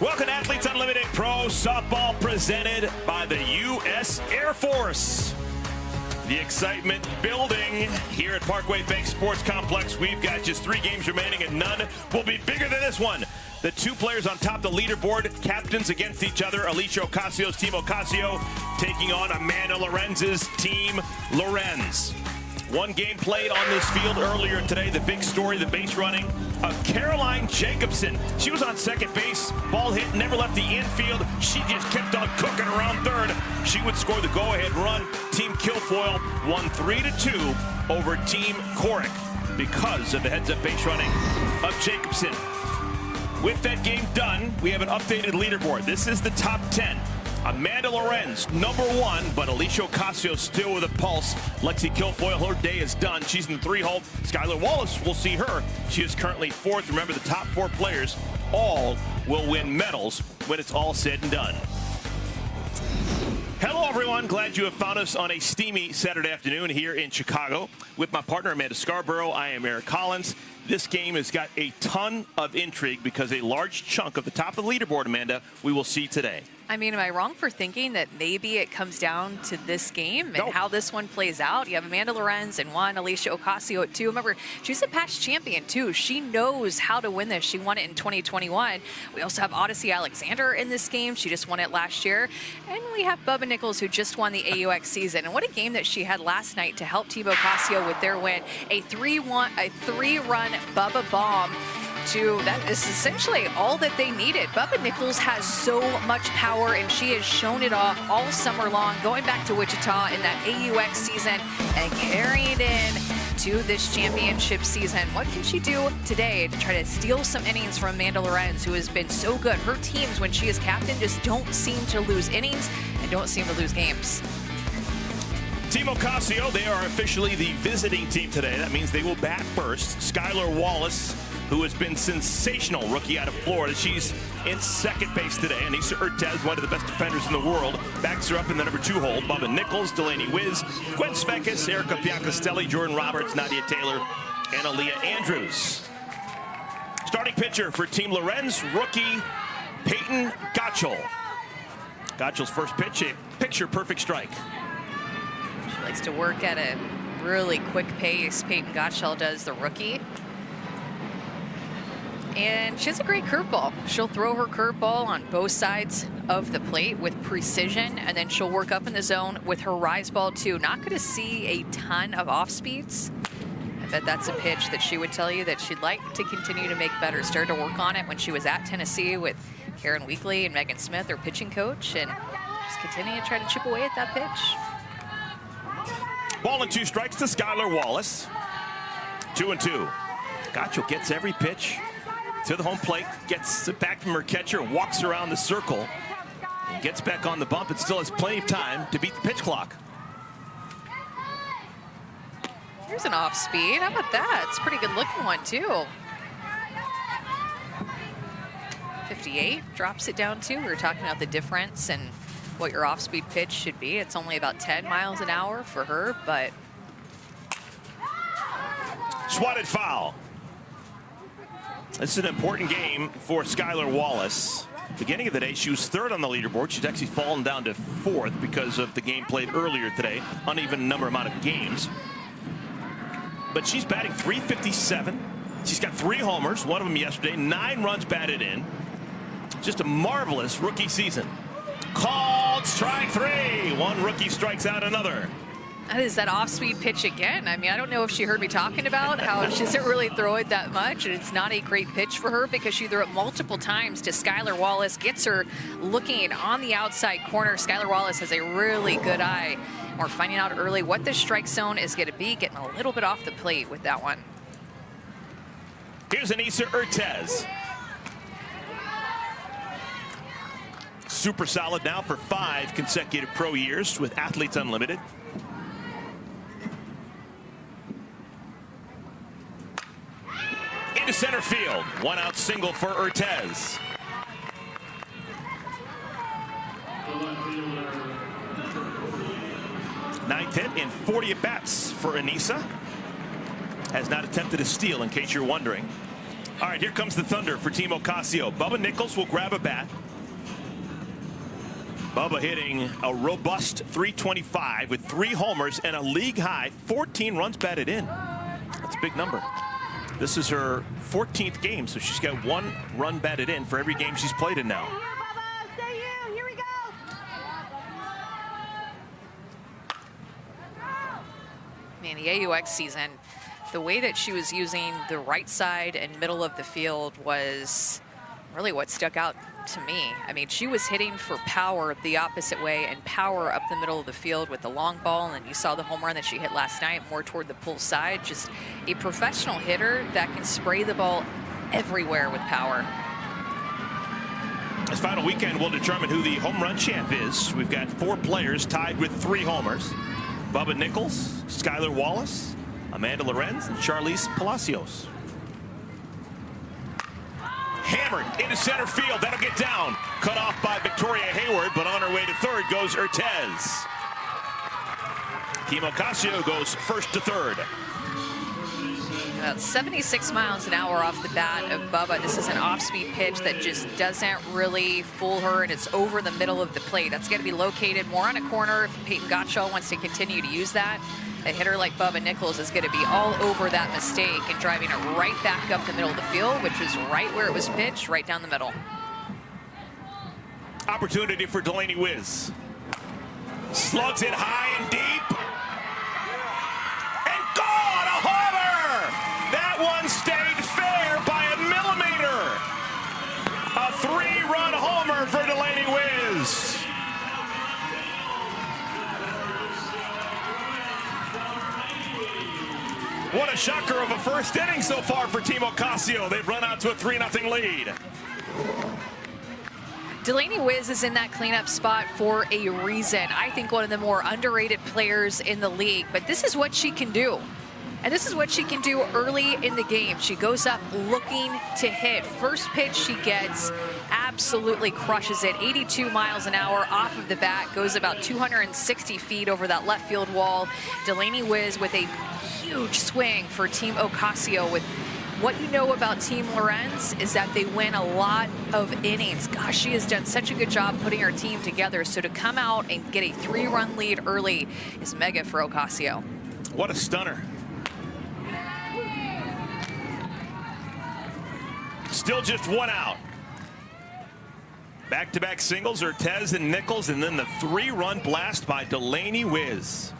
Welcome to Athletes Unlimited Pro Softball, presented by the U.S. Air Force. The excitement building here at Parkway Bank Sports Complex. We've got just 3 games remaining, and none will be bigger than this one. The 2 players on top of the leaderboard, captains against each other. Alicia Ocasio's Team Ocasio taking on Amanda Lorenz's Team Lorenz. 1 game played on this field earlier today. The big story, the base running of Caroline Jacobson. She was on second base. Ball hit, never left the infield. She just kept on cooking around third. She would score the go-ahead run. Team Kilfoyle won 3-2 over Team Corrick because of the heads-up base running of Jacobson. With that game done, we have an updated leaderboard. This is the top 10. Amanda Lorenz, #1, but Alicia Ocasio still with a pulse. Lexi Kilfoyle, her day is done. She's in the 3 hole. Skylar Wallace, we'll see her. She is currently 4th. Remember, the top 4 players all will win medals when it's all said and done. Hello, everyone. Glad you have found us on a steamy Saturday afternoon here in Chicago. With my partner, Amanda Scarborough, I am Eric Collins. This game has got a ton of intrigue because a large chunk of the top of the leaderboard, Amanda, we will see today. I mean, am I wrong for thinking that maybe it comes down to this game and how this one plays out? You have Amanda Lorenz in 1, Alicia Ocasio at 2. Remember, she's a past champion, too. She knows how to win this. She won it in 2021. We also have Odyssey Alexander in this game. She just won it last year. And we have Bubba Nichols, who just won the AUX season. And what a game that she had last night to help Team Ocasio with their win. A 3-run Bubba bomb. That is essentially all that they needed. Bubba Nichols has so much power, and she has shown it off all summer long, going back to Wichita in that AUX season and carrying it in to this championship season. What can she do today to try to steal some innings from Amanda Lorenz, who has been so good? Her teams, when she is captain, just don't seem to lose innings and don't seem to lose games. Team Ocasio, they are officially the visiting team today. That means they will bat first. Skylar Wallace, who has been sensational, rookie out of Florida. She's in second base today. Anissa Urtez, one of the best defenders in the world, backs her up in the #2 hole. Bubba Nichols, Delaney Wiz, Gwen Svekis, Erica Piancastelli, Jordan Roberts, Nadia Taylor, and Aaliyah Andrews. Starting pitcher for Team Lorenz, rookie Peyton Gottschall. Gottschall's first pitch, a picture-perfect strike. She likes to work at a really quick pace. Peyton Gottschall does, the rookie. And she has a great curveball. She'll throw her curveball on both sides of the plate with precision, and then she'll work up in the zone with her rise ball too. Not going to see a ton of off speeds. I bet that's a pitch that she would tell you that she'd like to continue to make better. Started to work on it when she was at Tennessee with Karen Weekly and Megan Smith, her pitching coach, and just continue to try to chip away at that pitch. Ball and 2 strikes to Skylar Wallace. 2-2. Gottschall gets every pitch to the home plate, gets it back from her catcher, walks around the circle, and gets back on the bump, and still has plenty of time to beat the pitch clock. Here's an off speed. How about that? It's a pretty good looking one too. 58 drops it down to. We were talking about the difference and what your off speed pitch should be. It's only about 10 miles an hour for her, but Swatted foul. This is an important game for Skylar Wallace. Beginning of the day, she was 3rd on the leaderboard. She's actually fallen down to 4th because of the game played earlier today. Uneven amount of games. But she's batting .357. She's got 3 homers, one of them yesterday, 9 runs batted in. Just a marvelous rookie season. Called strike 3. One rookie strikes out another. that is that off-speed pitch again. I mean, I don't know if she heard me talking about how she doesn't really throw it that much, and it's not a great pitch for her because she threw it multiple times to Skylar Wallace, gets her looking on the outside corner. Skylar Wallace has a really good eye. We're finding out early what the strike zone is going to be, getting a little bit off the plate with that one. Here's Anissa Urtez. Super solid now for 5 consecutive pro years with Athletes Unlimited. Into center field. 1-out single for Urtez. Ninth hit in 40 at-bats for Anissa. Has not attempted a steal, in case you're wondering. All right, here comes the thunder for Team Ocasio. Bubba Nichols will grab a bat. Bubba hitting a robust .325 with 3 homers and a league-high 14 runs batted in. That's a big number. This is her 14th game, so she's got 1 run batted in for every game she's played in now. Here we go. Man, the AUX season, the way that she was using the right side and middle of the field was really what stuck out to me. I mean, she was hitting for power the opposite way and power up the middle of the field with the long ball, and you saw the home run that she hit last night more toward the pull side. Just a professional hitter that can spray the ball everywhere with power. This final weekend will determine who the home run champ is. We've got 4 players tied with 3 homers. Bubba Nichols, Skylar Wallace, Amanda Lorenz, and Charlize Palacios. Hammered into center field. That'll get down. Cut off by Victoria Hayward, but on her way to third goes Urtez. Team Ocasio goes first to third. About 76 miles an hour off the bat of Bubba. This is an off-speed pitch that just doesn't really fool her, and it's over the middle of the plate. That's going to be located more on a corner if Peyton Gottschall wants to continue to use that. A hitter like Bubba Nichols is going to be all over that mistake and driving it right back up the middle of the field, which is right where it was pitched, right down the middle. Opportunity for Delaney Wiz. Slugs it high and deep. And gone! A homer! That one stayed fair by a millimeter. A 3-run homer for Delaney Wiz. What a shocker of a first inning so far for Team Ocasio. They've run out to a 3-0 lead. Delaney Wiz is in that cleanup spot for a reason. I think one of the more underrated players in the league, but this is what she can do. And this is what she can do early in the game. She goes up looking to hit. First pitch she gets, absolutely crushes it. 82 miles an hour off of the bat, goes about 260 feet over that left field wall. Delaney Wiz with a huge swing for Team Ocasio. With what you know about Team Lorenz is that they win a lot of innings. Gosh, she has done such a good job putting her team together. So to come out and get a 3-run lead early is mega for Ocasio. What a stunner. Still just 1 out. Back-to-back singles, Urtez and Nichols, and then the 3-run blast by Delaney Wiz.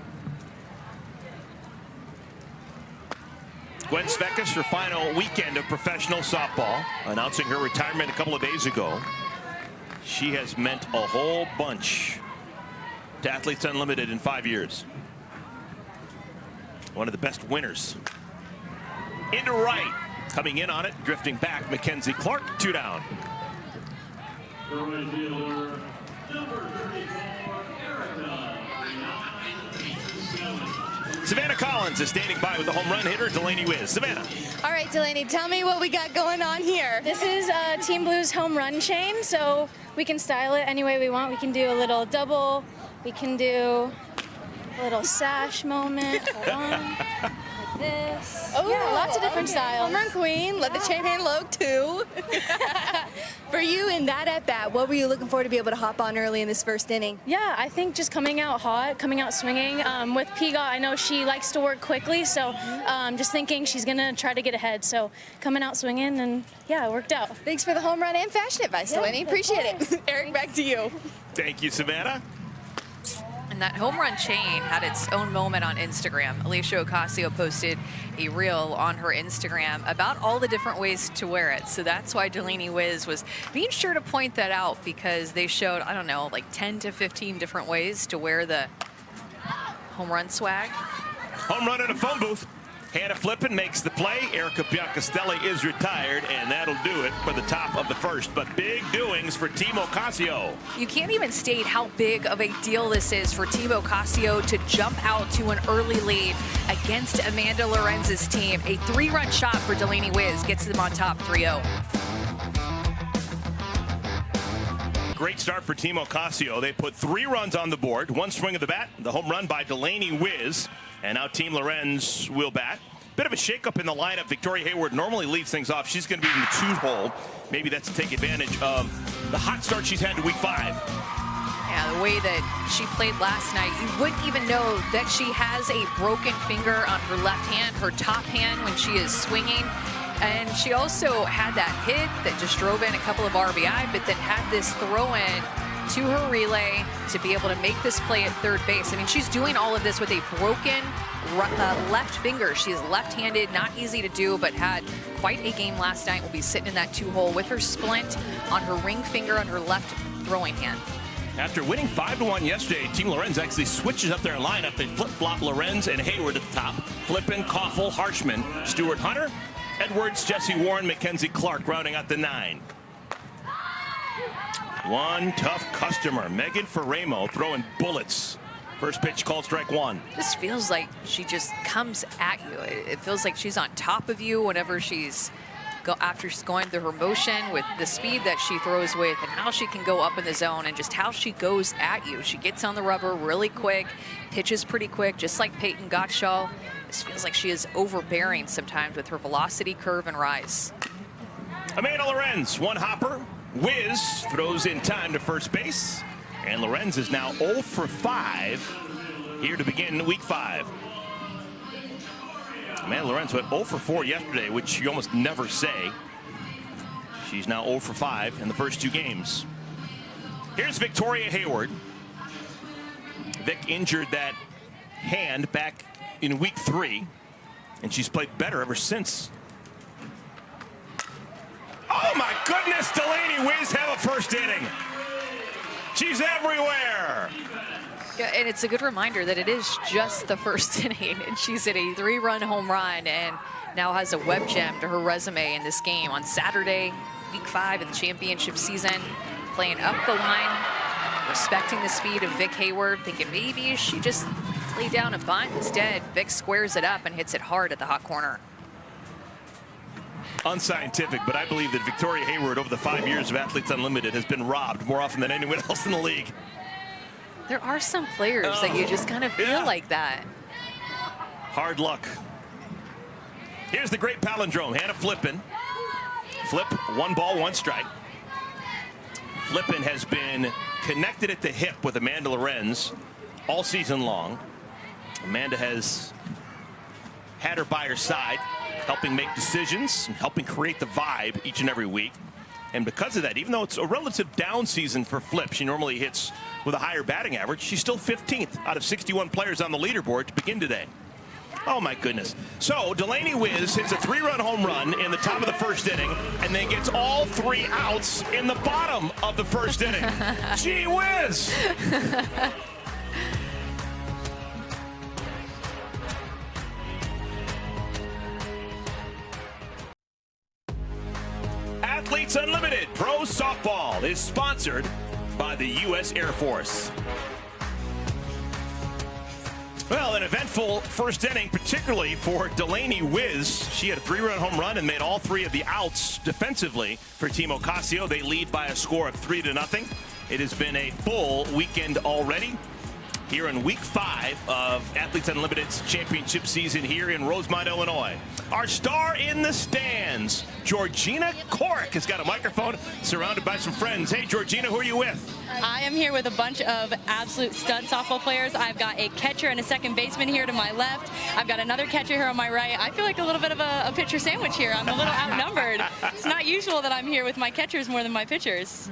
Gwen Svekis, her final weekend of professional softball, announcing her retirement a couple of days ago. She has meant a whole bunch to Athletes Unlimited in 5 years. One of the best winners. Into right. Coming in on it, drifting back, Mackenzie Clark, 2 down. Savannah Collins is standing by with the home run hitter, Delaney Wiz. Savannah. All right, Delaney, tell me what we got going on here. This is Team Blue's home run chain, so we can style it any way we want. We can do a little double, we can do a little sash moment. Hold on. Like this. Oh, yeah, lots of different okay. styles. Home run queen, let the chain hang low too. For you in that at bat, what were you looking for to be able to hop on early in this first inning? Yeah, I think just coming out hot, coming out swinging. With Piga, I know she likes to work quickly, so just thinking she's going to try to get ahead. So coming out swinging, and yeah, it worked out. Thanks for the home run and fashion advice, Yeah, Delaney. Appreciate it. Eric, back to you. Thank you, Savannah. And that home run chain had its own moment on Instagram. Alicia Ocasio posted a reel on her Instagram about all the different ways to wear it. So that's why Delaney Wiz was being sure to point that out, because they showed, I don't know, like 10 to 15 different ways to wear the home run swag. Home run in a phone booth. Hannah Flippin makes the play. Erica Biancastelli is retired, and that'll do it for the top of the first. But big doings for Team Ocasio. You can't even state how big of a deal this is for Team Ocasio to jump out to an early lead against Amanda Lorenz's team. A 3-run shot for Delaney Wiz gets them on top 3-0. Great start for Team Ocasio. They put 3 runs on the board. 1 swing of the bat, the home run by Delaney Wiz. And now Team Lorenz will bat. Bit of a shakeup in the lineup. Victoria Hayward normally leads things off. She's going to be in the 2-hole. Maybe that's to take advantage of the hot start she's had to week 5. Yeah, the way that she played last night, you wouldn't even know that she has a broken finger on her left hand, her top hand, when she is swinging. And she also had that hit that just drove in a couple of RBI, but then had this throw-in to her relay to be able to make this play at third base. I mean, she's doing all of this with a broken left finger. She is left-handed, not easy to do, but had quite a game last night. Will be sitting in that 2-hole with her splint on her ring finger on her left throwing hand. After winning 5-1 yesterday, Team Lorenz actually switches up their lineup. They flip-flop Lorenz and Hayward at the top. Flippin, Koffel, Harshman, Stuart Hunter, Edwards, Jesse Warren, Mackenzie Clark rounding out the 9. One tough customer, Megan Ferramo, throwing bullets. First pitch called strike 1. This feels like she just comes at you. It feels like she's on top of you whenever after she's going through her motion, with the speed that she throws with and how she can go up in the zone and just how she goes at you. She gets on the rubber really quick, pitches pretty quick, just like Peyton Gottschall. This feels like she is overbearing sometimes with her velocity, curve, and rise. Amanda Lorenz, one hopper. Wiz throws in time to first base. And Lorenz is now 0 for 5 here to begin week 5. Amanda Lorenz went 0 for 4 yesterday, which you almost never say. She's now 0 for 5 in the first 2 games. Here's Victoria Hayward. Vic injured that hand back in week 3, and she's played better ever since. Oh my goodness, Delaney Wiz have a first inning. She's everywhere. Yeah, and it's a good reminder that it is just the first inning, and she's at a 3-run home run and now has a web gem to her resume in this game on Saturday, week 5 of the championship season, playing up the line, respecting the speed of Vic Hayward, thinking maybe she just laid down a bunt. Instead, Vic squares it up and hits it hard at the hot corner. Unscientific, but I believe that Victoria Hayward over the 5 years of Athletes Unlimited has been robbed more often than anyone else in the league. There are some players that you just kind of feel like that. Hard luck. Here's the great palindrome. Hannah Flippin. Flip, 1 ball, 1 strike. Flippin has been connected at the hip with Amanda Lorenz all season long. Amanda has had her by her side, helping make decisions, and helping create the vibe each and every week. And because of that, even though it's a relative down season for Flip, she normally hits with a higher batting average, she's still 15th out of 61 players on the leaderboard to begin today. Oh my goodness. So Delaney Wiz hits a 3-run home run in the top of the first inning and then gets all 3 outs in the bottom of the first inning. Gee whiz! Athletes Unlimited Pro Softball is sponsored by the U.S. Air Force. Well, an eventful first inning, particularly for Delaney Wiz. She had a 3-run home run and made all 3 of the outs defensively for Team Ocasio. They lead by a score of 3-0. It has been a full weekend already here in week 5 of Athletes Unlimited's championship season here in Rosemont, Illinois. Our star in the stands, Georgina Corrick, has got a microphone surrounded by some friends. Hey, Georgina, who are you with? I am here with a bunch of absolute stud softball players. I've got a catcher and a second baseman here to my left. I've got another catcher here on my right. I feel like a little bit of a pitcher sandwich here. I'm a little outnumbered. It's not usual that I'm here with my catchers more than my pitchers.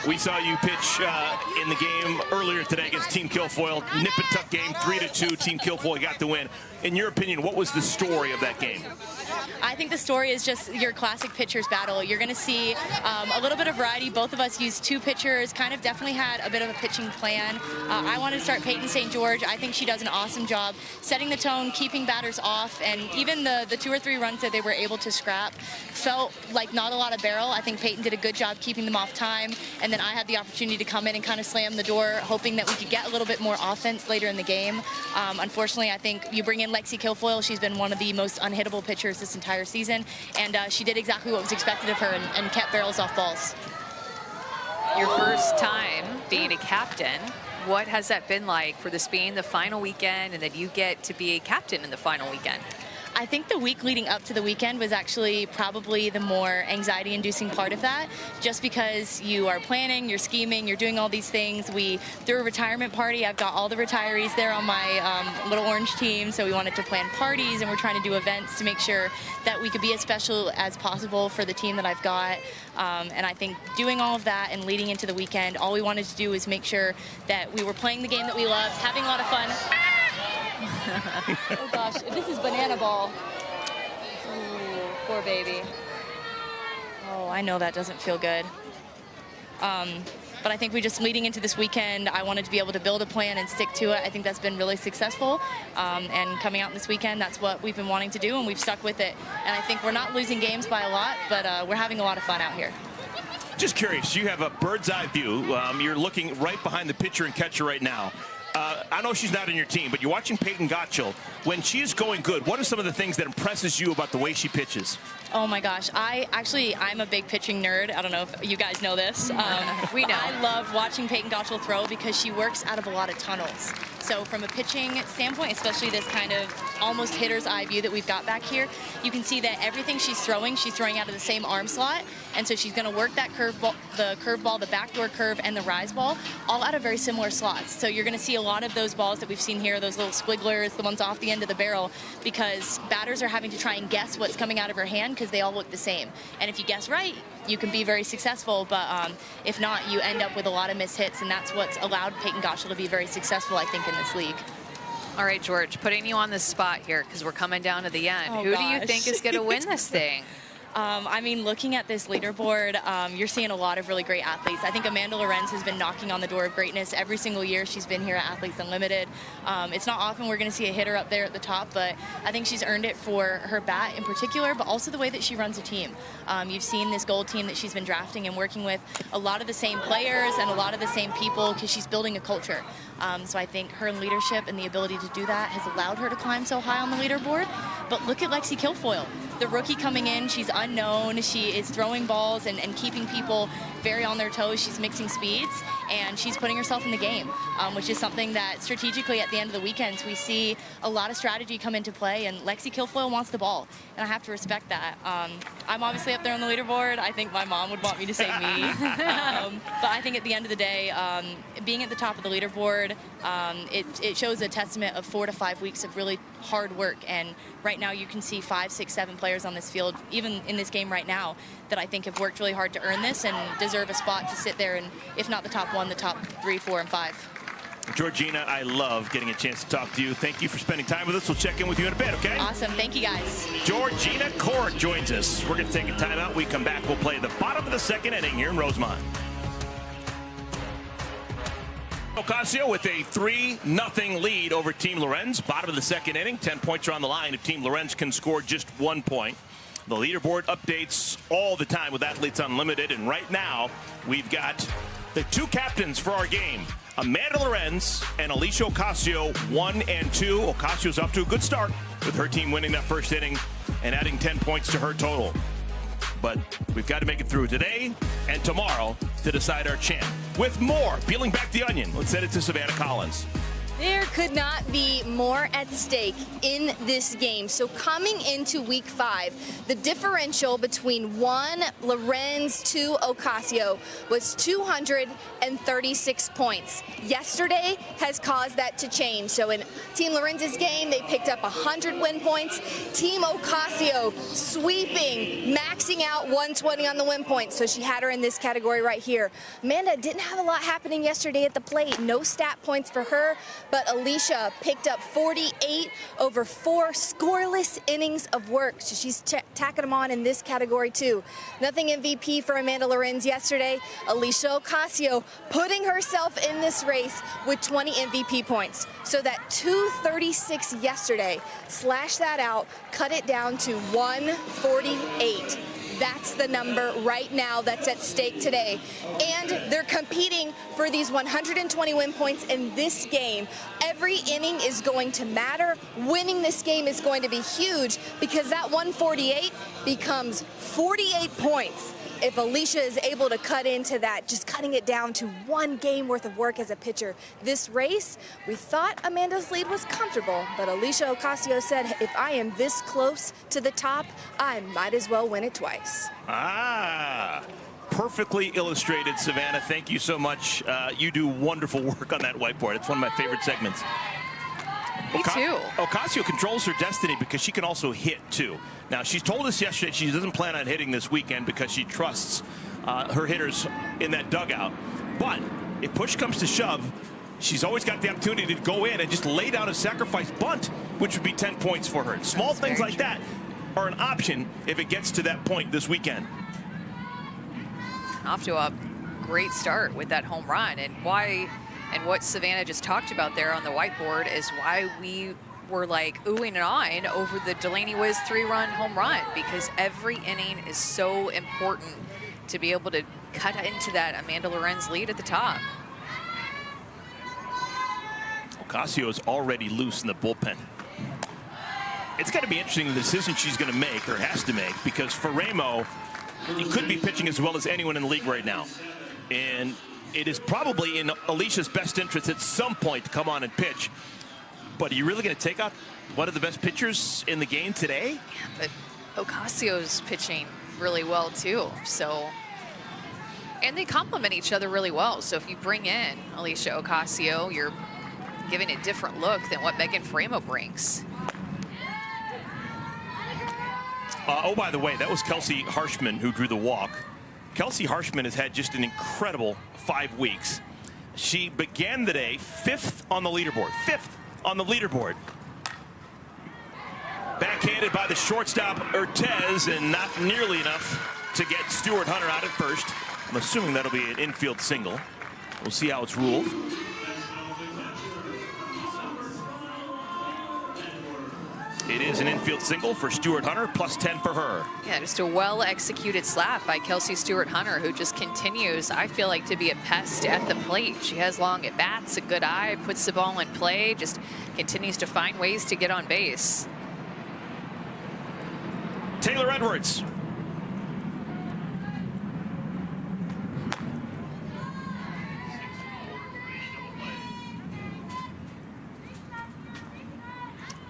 We saw you pitch in the game earlier today against Team Kilfoyle. Nip and tuck game, 3-2. Team Kilfoyle got the win. In your opinion, what was the story of that game? I think the story is just your classic pitchers battle. You're going to see a little bit of variety. Both of us used 2 pitchers, kind of definitely had a bit of a pitching plan. I wanted to start Peyton St. George. I think she does an awesome job setting the tone, keeping batters off, and even the 2 or 3 runs that they were able to scrap felt like not a lot of barrel. I think Peyton did a good job keeping them off time, and then I had the opportunity to come in and kind of slam the door, hoping that we could get a little bit more offense later in the game. Unfortunately, I think you bring in Lexi Kilfoyle. She's been one of the most unhittable pitchers this entire season, and she did exactly what was expected of her and kept barrels off balls. Your first time being a captain, what has that been like for this being the final weekend and that you get to be a captain in the final weekend? I think the week leading up to the weekend was actually probably the more anxiety-inducing part of that, just because you are planning, you're scheming, you're doing all these things. We threw a retirement party. I've got all the retirees there on my Little Orange team, so we wanted to plan parties, and we're trying to do events to make sure that we could be as special as possible for the team that I've got. And I think doing all of that and leading into the weekend, all we wanted to do was make sure that we were playing the game that we loved, having a lot of fun. Oh gosh, this is banana ball. Ooh, poor baby. Oh, I know that doesn't feel good. But I think we just leading into this weekend, I wanted to be able to build a plan and stick to it. I think that's been really successful. And coming out this weekend, that's what we've been wanting to do, and we've stuck with it. And I think we're not losing games by a lot, but we're having a lot of fun out here. Just curious, you have a bird's eye view. You're looking right behind the pitcher and catcher right now. I know she's not on your team, but you're watching Peyton Gottschall. When she's going good, what are some of the things that impresses you about the way she pitches? Oh my gosh, I'm a big pitching nerd. I don't know if you guys know this. We know. I love watching Peyton Gottschall throw because she works out of a lot of tunnels. So from a pitching standpoint, especially this kind of almost hitter's eye view that we've got back here, you can see that everything she's throwing out of the same arm slot. And so she's going to work that curveball, the backdoor curve, and the rise ball, all out of very similar slots. So you're going to see a lot of those balls that we've seen here, those little squigglers, the ones off the end of the barrel, because batters are having to try and guess what's coming out of her hand because they all look the same. And if you guess right, you can be very successful, but if not, you end up with a lot of missed hits, and that's what's allowed Peyton Gottschall to be very successful, I think, in this league. All right, George, putting you on the spot here because we're coming down to the end. Oh, Who gosh. do you think is going to win this thing? I mean, looking at this leaderboard, you're seeing a lot of really great athletes. I think Amanda Lorenz has been knocking on the door of greatness every single year she's been here at Athletes Unlimited. It's not often we're going to see a hitter up there at the top, but I think she's earned it for her bat in particular, but also the way that she runs a team. You've seen this gold team that she's been drafting and working with a lot of the same players and a lot of the same people because she's building a culture. So I think her leadership and the ability to do that has allowed her to climb so high on the leaderboard. But look at Lexi Kilfoyle, the rookie coming in. She's unknown. She is throwing balls and keeping people very on their toes. She's mixing speeds, and she's putting herself in the game, which is something that strategically at the end of the weekends we see a lot of strategy come into play, and Lexi Kilfoyle wants the ball, and I have to respect that. I'm obviously up there on the leaderboard. I think my mom would want me to say me. But I think at the end of the day, being at the top of the leaderboard, it shows a testament of 4 to 5 weeks of really hard work, and right now you can see 5, 6, 7 players on this field, even in this game right now, that I think have worked really hard to earn this and deserve a spot to sit there, and if not the top 1, the top 3, 4, and 5. Georgina, I love getting a chance to talk to you. Thank you for spending time with us. We'll check in with you in a bit, okay? Awesome. Thank you, guys. Georgina Court joins us. We're going to take a timeout. We come back. We'll play the bottom of the second inning here in Rosemont. Ocasio with a 3-0 lead over Team Lorenz. Bottom of the second inning. 10 points are on the line if Team Lorenz can score just 1 point. The leaderboard updates all the time with Athletes Unlimited, and right now we've got the 2 captains for our game, Amanda Lorenz and Alicia Ocasio, 1 and 2. Ocasio's off to a good start with her team winning that first inning and adding 10 points to her total. But we've got to make it through today and tomorrow to decide our champ. With more, peeling back the onion, let's send it to Savannah Collins. There could not be more at stake in this game. So coming into week 5, the differential between 1 Lorenz, 2 Ocasio was 236 points. Yesterday has caused that to change. So in Team Lorenz's game, they picked up 100 win points. Team Ocasio sweeping, maxing out 120 on the win points. So she had her in this category right here. Amanda didn't have a lot happening yesterday at the plate. No stat points for her. But Alicia picked up 48 over 4 scoreless innings of work. So she's tacking them on in this category too. Nothing MVP for Amanda Lorenz yesterday. Alicia Ocasio putting herself in this race with 20 MVP points. So that 236 yesterday, slash that out, cut it down to 148. That's the number right now that's at stake today. And they're competing for these 120 win points in this game. Every inning is going to matter. Winning this game is going to be huge because that 148 becomes 48 points if Alicia is able to cut into that, just cutting it down to 1 game worth of work as a pitcher. This race, we thought Amanda's lead was comfortable, but Alicia Ocasio said, if I am this close to the top, I might as well win it twice. Perfectly illustrated, Savannah. Thank you so much. You do wonderful work on that whiteboard. It's one of my favorite segments. Me too. Ocasio controls her destiny because she can also hit, too. Now, she told us yesterday she doesn't plan on hitting this weekend because she trusts her hitters in that dugout. But if push comes to shove, she's always got the opportunity to go in and just lay down a sacrifice bunt, which would be 10 points for her. Small things like that are an option if it gets to that point this weekend. Off to a great start with that home run, and what Savannah just talked about there on the whiteboard is why we were like oohing and ahhing over the Delaney Wiz 3-run home run, because every inning is so important to be able to cut into that Amanda Lorenz lead at the top. Ocasio is already loose in the bullpen. It's got to be interesting the decision she's going to make, or has to make, because Faremo, he could be pitching as well as anyone in the league right now. And it is probably in Alicia's best interest at some point to come on and pitch. But are you really going to take out one of the best pitchers in the game today? Yeah, but Ocasio's pitching really well too. So, and they complement each other really well. So if you bring in Alicia Ocasio, you're giving a different look than what Megan Faremo brings. Oh, by the way, that was Kelsey Harshman who drew the walk. Kelsey Harshman has had just an incredible 5 weeks. She began the day 5th on the leaderboard. 5th on the leaderboard. Backhanded by the shortstop Urtez, and not nearly enough to get Stuart Hunter out at first. I'm assuming that'll be an infield single. We'll see how it's ruled. It is an infield single for Stuart Hunter, plus 10 for her. Yeah, just a well-executed slap by Kelsey Stuart Hunter, who just continues, I feel like, to be a pest at the plate. She has long at-bats, a good eye, puts the ball in play, just continues to find ways to get on base. Taylor Edwards.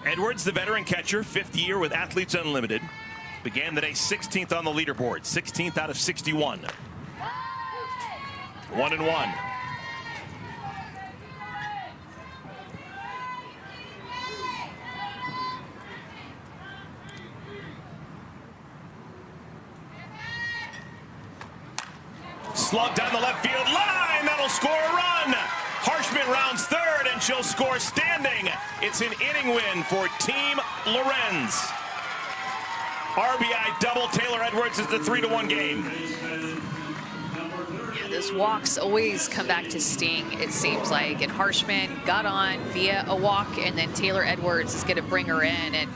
Edwards, the veteran catcher, 5th year with Athletes Unlimited. Began the day 16th on the leaderboard, 16th out of 61. 1-1. Slug down the left field line, that'll score a run. Harshman rounds 3rd, and she'll score standing. It's an inning win for Team Lorenz. RBI double. Taylor Edwards is the 3-1 game. Yeah, those walks always come back to sting, it seems like. And Harshman got on via a walk, and then Taylor Edwards is going to bring her in. And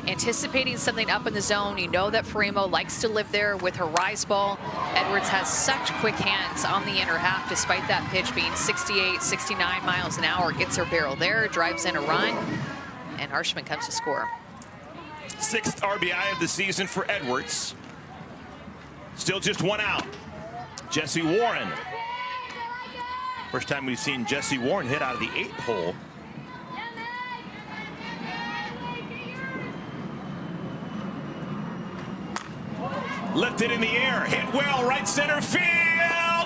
anticipating something up in the zone, you know that Faremo likes to live there with her rise ball. Edwards has such quick hands on the inner half, despite that pitch being 68, 69 miles an hour. Gets her barrel there, drives in a run, and Harshman comes to score. 6th RBI of the season for Edwards. Still just 1 out. Jesse Warren. First time we've seen Jesse Warren hit out of the 8th hole. Lifted in the air, hit well, right center field,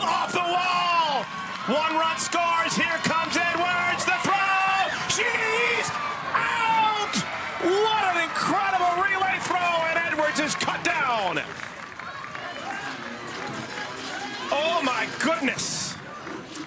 off the wall. 1 run scores, here comes Edwards, the throw, she's out! What an incredible relay throw, and Edwards is cut down. Oh my goodness.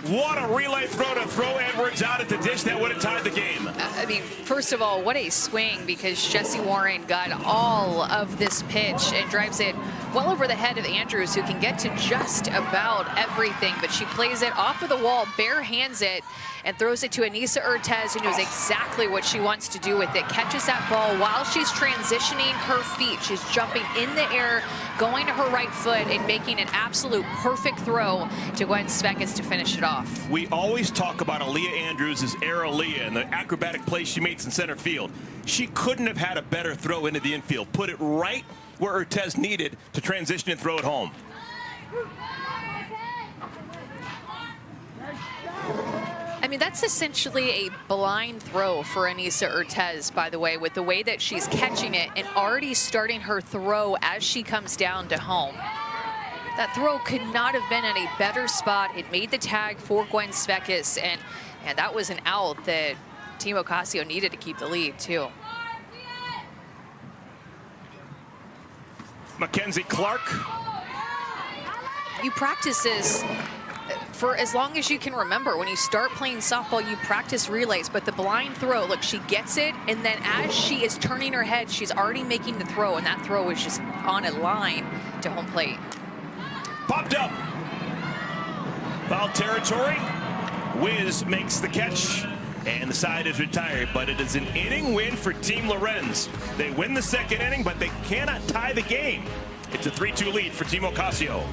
What a relay throw to throw Edwards out at the dish. That would have tied the game. I mean, first of all, what a swing, because Jesse Warren got all of this pitch and drives it well over the head of Andrews, who can get to just about everything, but she plays it off of the wall, bare hands it, and throws it to Anissa Urtez, who knows exactly what she wants to do with it. Catches that ball while she's transitioning her feet. She's jumping in the air, going to her right foot, and making an absolute perfect throw to Gwen Svekis to finish it off. We always talk about Aaliyah Andrews as Air Aaliyah and the acrobatic plays she makes in center field. She couldn't have had a better throw into the infield. Put it right where Urtez needed to transition and throw it home. I mean, that's essentially a blind throw for Aneesa Urtez, by the way, with the way that she's catching it and already starting her throw as she comes down to home. That throw could not have been in a better spot. It made the tag for Gwen Svekis, and that was an out that Team Ocasio needed to keep the lead, too. Mackenzie Clark. You practice this for as long as you can remember. When you start playing softball, you practice relays, but the blind throw, look, she gets it, and then as she is turning her head, she's already making the throw, and that throw is just on a line to home plate. Popped up. Foul territory. Wiz makes the catch, and the side is retired, but it is an inning win for Team Lorenz. They win the second inning, but they cannot tie the game. It's a 3-2 lead for Team Ocasio.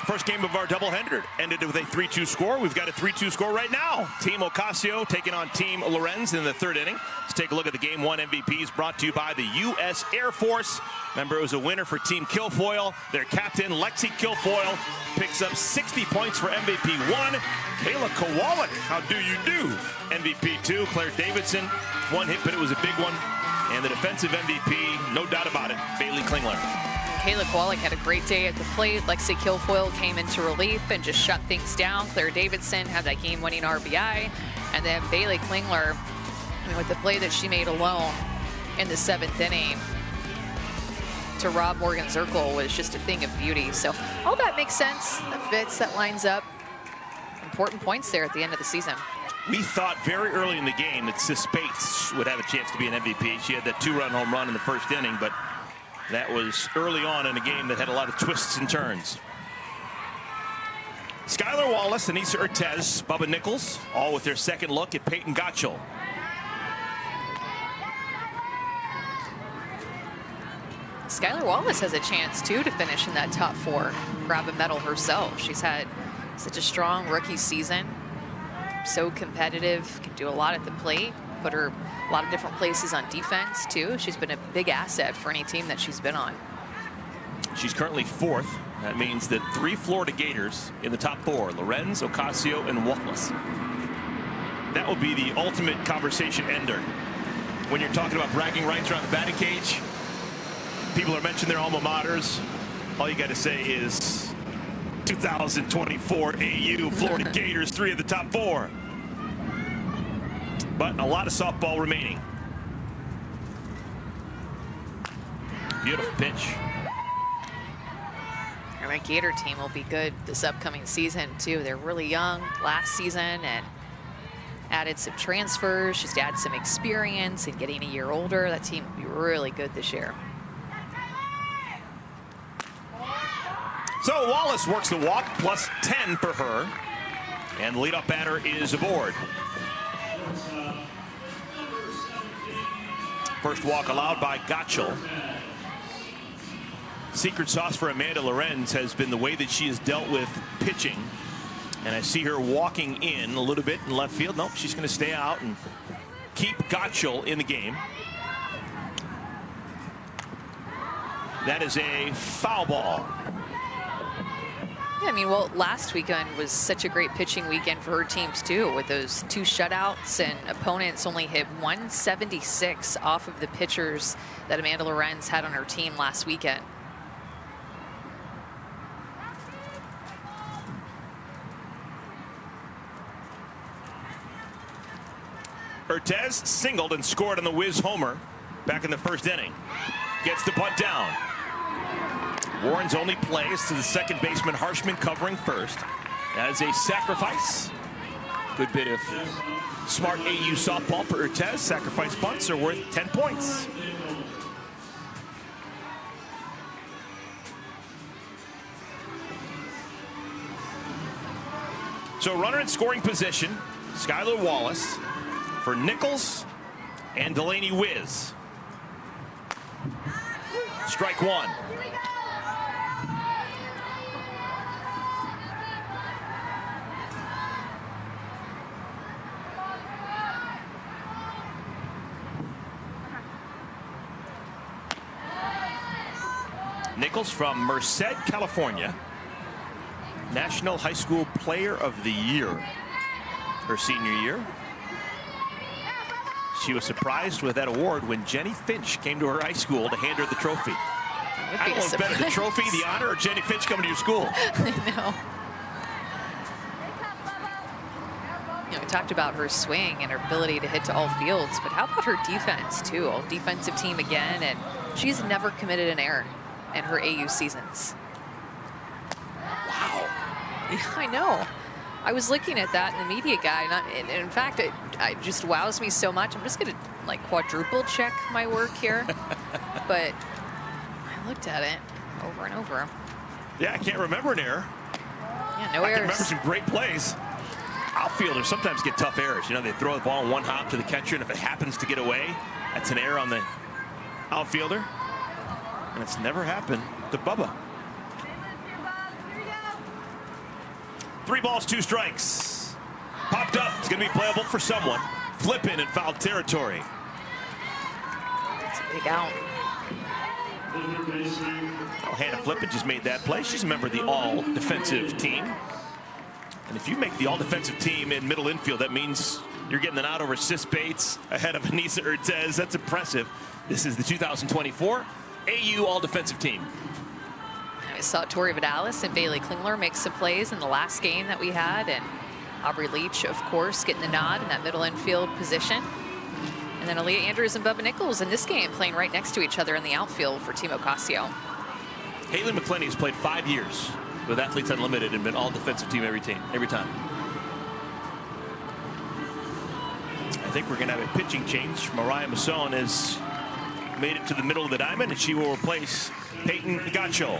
First game of our doubleheader ended with a 3-2 score. We've got a 3-2 score right now. Team Ocasio taking on Team Lorenz in the third inning. Let's take a look at the Game 1 MVPs brought to you by the U.S. Air Force. Remember, it was a winner for Team Kilfoyle. Their captain, Lexi Kilfoyle, picks up 60 points for MVP 1. Kayla Kowalik, how do you do? MVP 2. Claire Davidson, one hit, but it was a big one. And the defensive MVP, no doubt about it, Bailey Klingler. Kayla Kowalik had a great day at the plate. Lexi Kilfoyle came into relief and just shut things down. Claire Davidson had that game-winning RBI. And then Bailey Klingler, I mean, with the play that she made alone in the 7th inning to rob Morgan Zirkle was just a thing of beauty. So all that makes sense. That fits, that lines up. Important points there at the end of the season. We thought very early in the game that Sis Bates would have a chance to be an MVP. She had that 2-run home run in the first inning, but that was early on in a game that had a lot of twists and turns. Skylar Wallace, Aneesa Urtez, Bubba Nichols, all with their second look at Peyton Gottschall. Skylar Wallace has a chance, too, to finish in that top 4, grab a medal herself. She's had such a strong rookie season, so competitive, can do a lot at the plate, put her a lot of different places on defense, too. She's been a big asset for any team that she's been on. She's currently 4th. That means that 3 Florida Gators in the top 4, Lorenz, Ocasio, and Wallace. That will be the ultimate conversation ender. When you're talking about bragging rights around the batting cage, people are mentioning their alma maters. All you got to say is 2024 AU Florida Gators, 3 of the top 4. But a lot of softball remaining. Beautiful pitch. And my Gator team will be good this upcoming season, too. They're really young last season and added some transfers, just added some experience and getting a year older. That team will be really good this year. So Wallace works the walk, plus 10 for her. And the leadoff batter is aboard. First walk allowed by Gottschall. Secret sauce for Amanda Lorenz has been the way that she has dealt with pitching. And I see her walking in a little bit in left field. Nope, she's going to stay out and keep Gottschall in the game. That is a foul ball. Yeah, I mean, well, last weekend was such a great pitching weekend for her teams, too, with those 2 shutouts, and opponents only hit 176 off of the pitchers that Amanda Lorenz had on her team last weekend. Urtez singled and scored on the Wiz homer back in the first inning. Gets the bunt down. Warren's only plays to the second baseman, Harshman covering first. That is a sacrifice. Good bit of smart AU softball for Urtez. Sacrifice bunts are worth 10 points. So runner in scoring position, Skylar Wallace for Nichols and Delaney Wiz. Strike 1. Nichols from Merced, California. National High School Player of the Year her senior year. She was surprised with that award when Jenny Finch came to her high school to hand her the trophy. I don't know what's better, the trophy, the honor, or Jenny Finch coming to your school? I know. You know, we talked about her swing and her ability to hit to all fields, but how about her defense, too? All defensive team again, and she's never committed an error in her AU seasons. Wow. Yeah, I know. I was looking at that in the media guide, and in fact, it just wows me so much. I'm just going to, like, quadruple check my work here. But I looked at it over and over. Yeah, I can't remember an error. Yeah, no errors. I can remember some great plays. Outfielders sometimes get tough errors. You know, they throw the ball in one hop to the catcher, and if it happens to get away, that's an error on the outfielder. And it's never happened to Bubba. 3 balls, 2 strikes. Popped up. It's going to be playable for someone. Flipping in foul territory. It's a big out. Well, Hannah Flippin just made that play. She's a member of the all-defensive team. And if you make the all-defensive team in middle infield, that means you're getting an out over Sis Bates ahead of Anissa Urtez. That's impressive. This is the 2024 AU all-defensive team. We saw Tori Vidalis and Bailey Klingler make some plays in the last game that we had, and Aubrey Leach, of course, getting the nod in that middle infield position. And then Aaliyah Andrews and Bubba Nichols in this game playing right next to each other in the outfield for Team Ocasio. Haley McClenny has played 5 years with Athletes Unlimited and been all-defensive team every time. I think we're going to have a pitching change. Mariah Masson has made it to the middle of the diamond, and she will replace Peyton Gacho.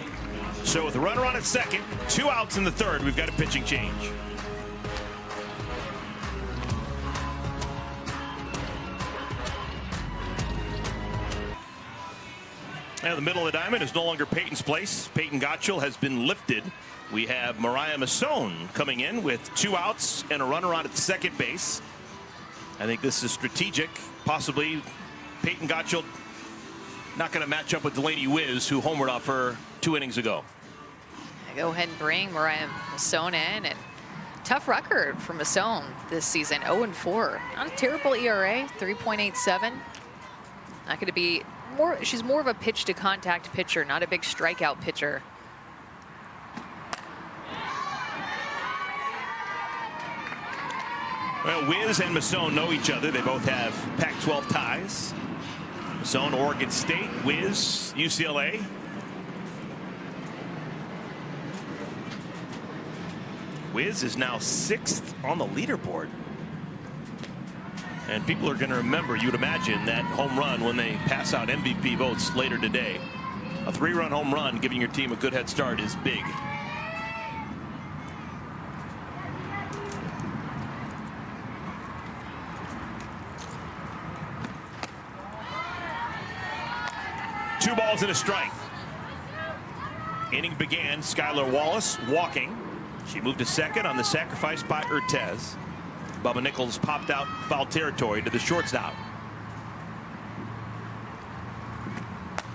So with a runner on at second, 2 outs in the third, we've got a pitching change. Now the middle of the diamond is no longer Peyton's place. Peyton Gacho has been lifted. We have Mariah Masson coming in with 2 outs and a runner on at second base. I think this is strategic. Possibly Peyton Gacho not going to match up with Delaney Wiz, who homered off her 2 innings ago. Go ahead and bring Mariah Masson in, and tough record for Masson this season, 0-4. Not a terrible ERA, 3.87. Not going to be more. She's more of a pitch to contact pitcher, not a big strikeout pitcher. Well, Wiz and Masson know each other. They both have Pac-12 ties. Masson, Oregon State. Wiz, UCLA. Wiz is now 6th on the leaderboard. And people are going to remember, you'd imagine, that home run when they pass out MVP votes later today. A 3-run home run giving your team a good head start is big. Two balls and a strike. Inning began, Skylar Wallace walking. She moved to second on the sacrifice by Urtez. Bubba Nichols popped out foul territory to the shortstop.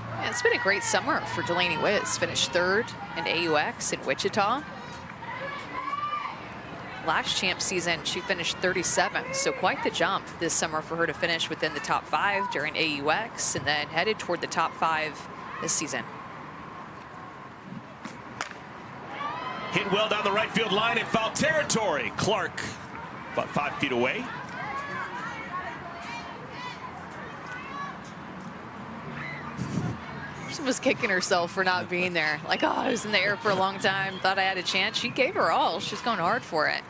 Yeah, it's been a great summer for Delaney Wiz. Finished 3rd in AUX in Wichita. Last champ season, she finished 37th, so quite the jump this summer for her to finish within the top 5 during AUX, and then headed toward the top 5 this season. Hit well down the right field line in foul territory. Clark about 5 feet away. She was kicking herself for not being there. Like, oh, I was in the air for a long time, thought I had a chance. She gave her all. She's going hard for it.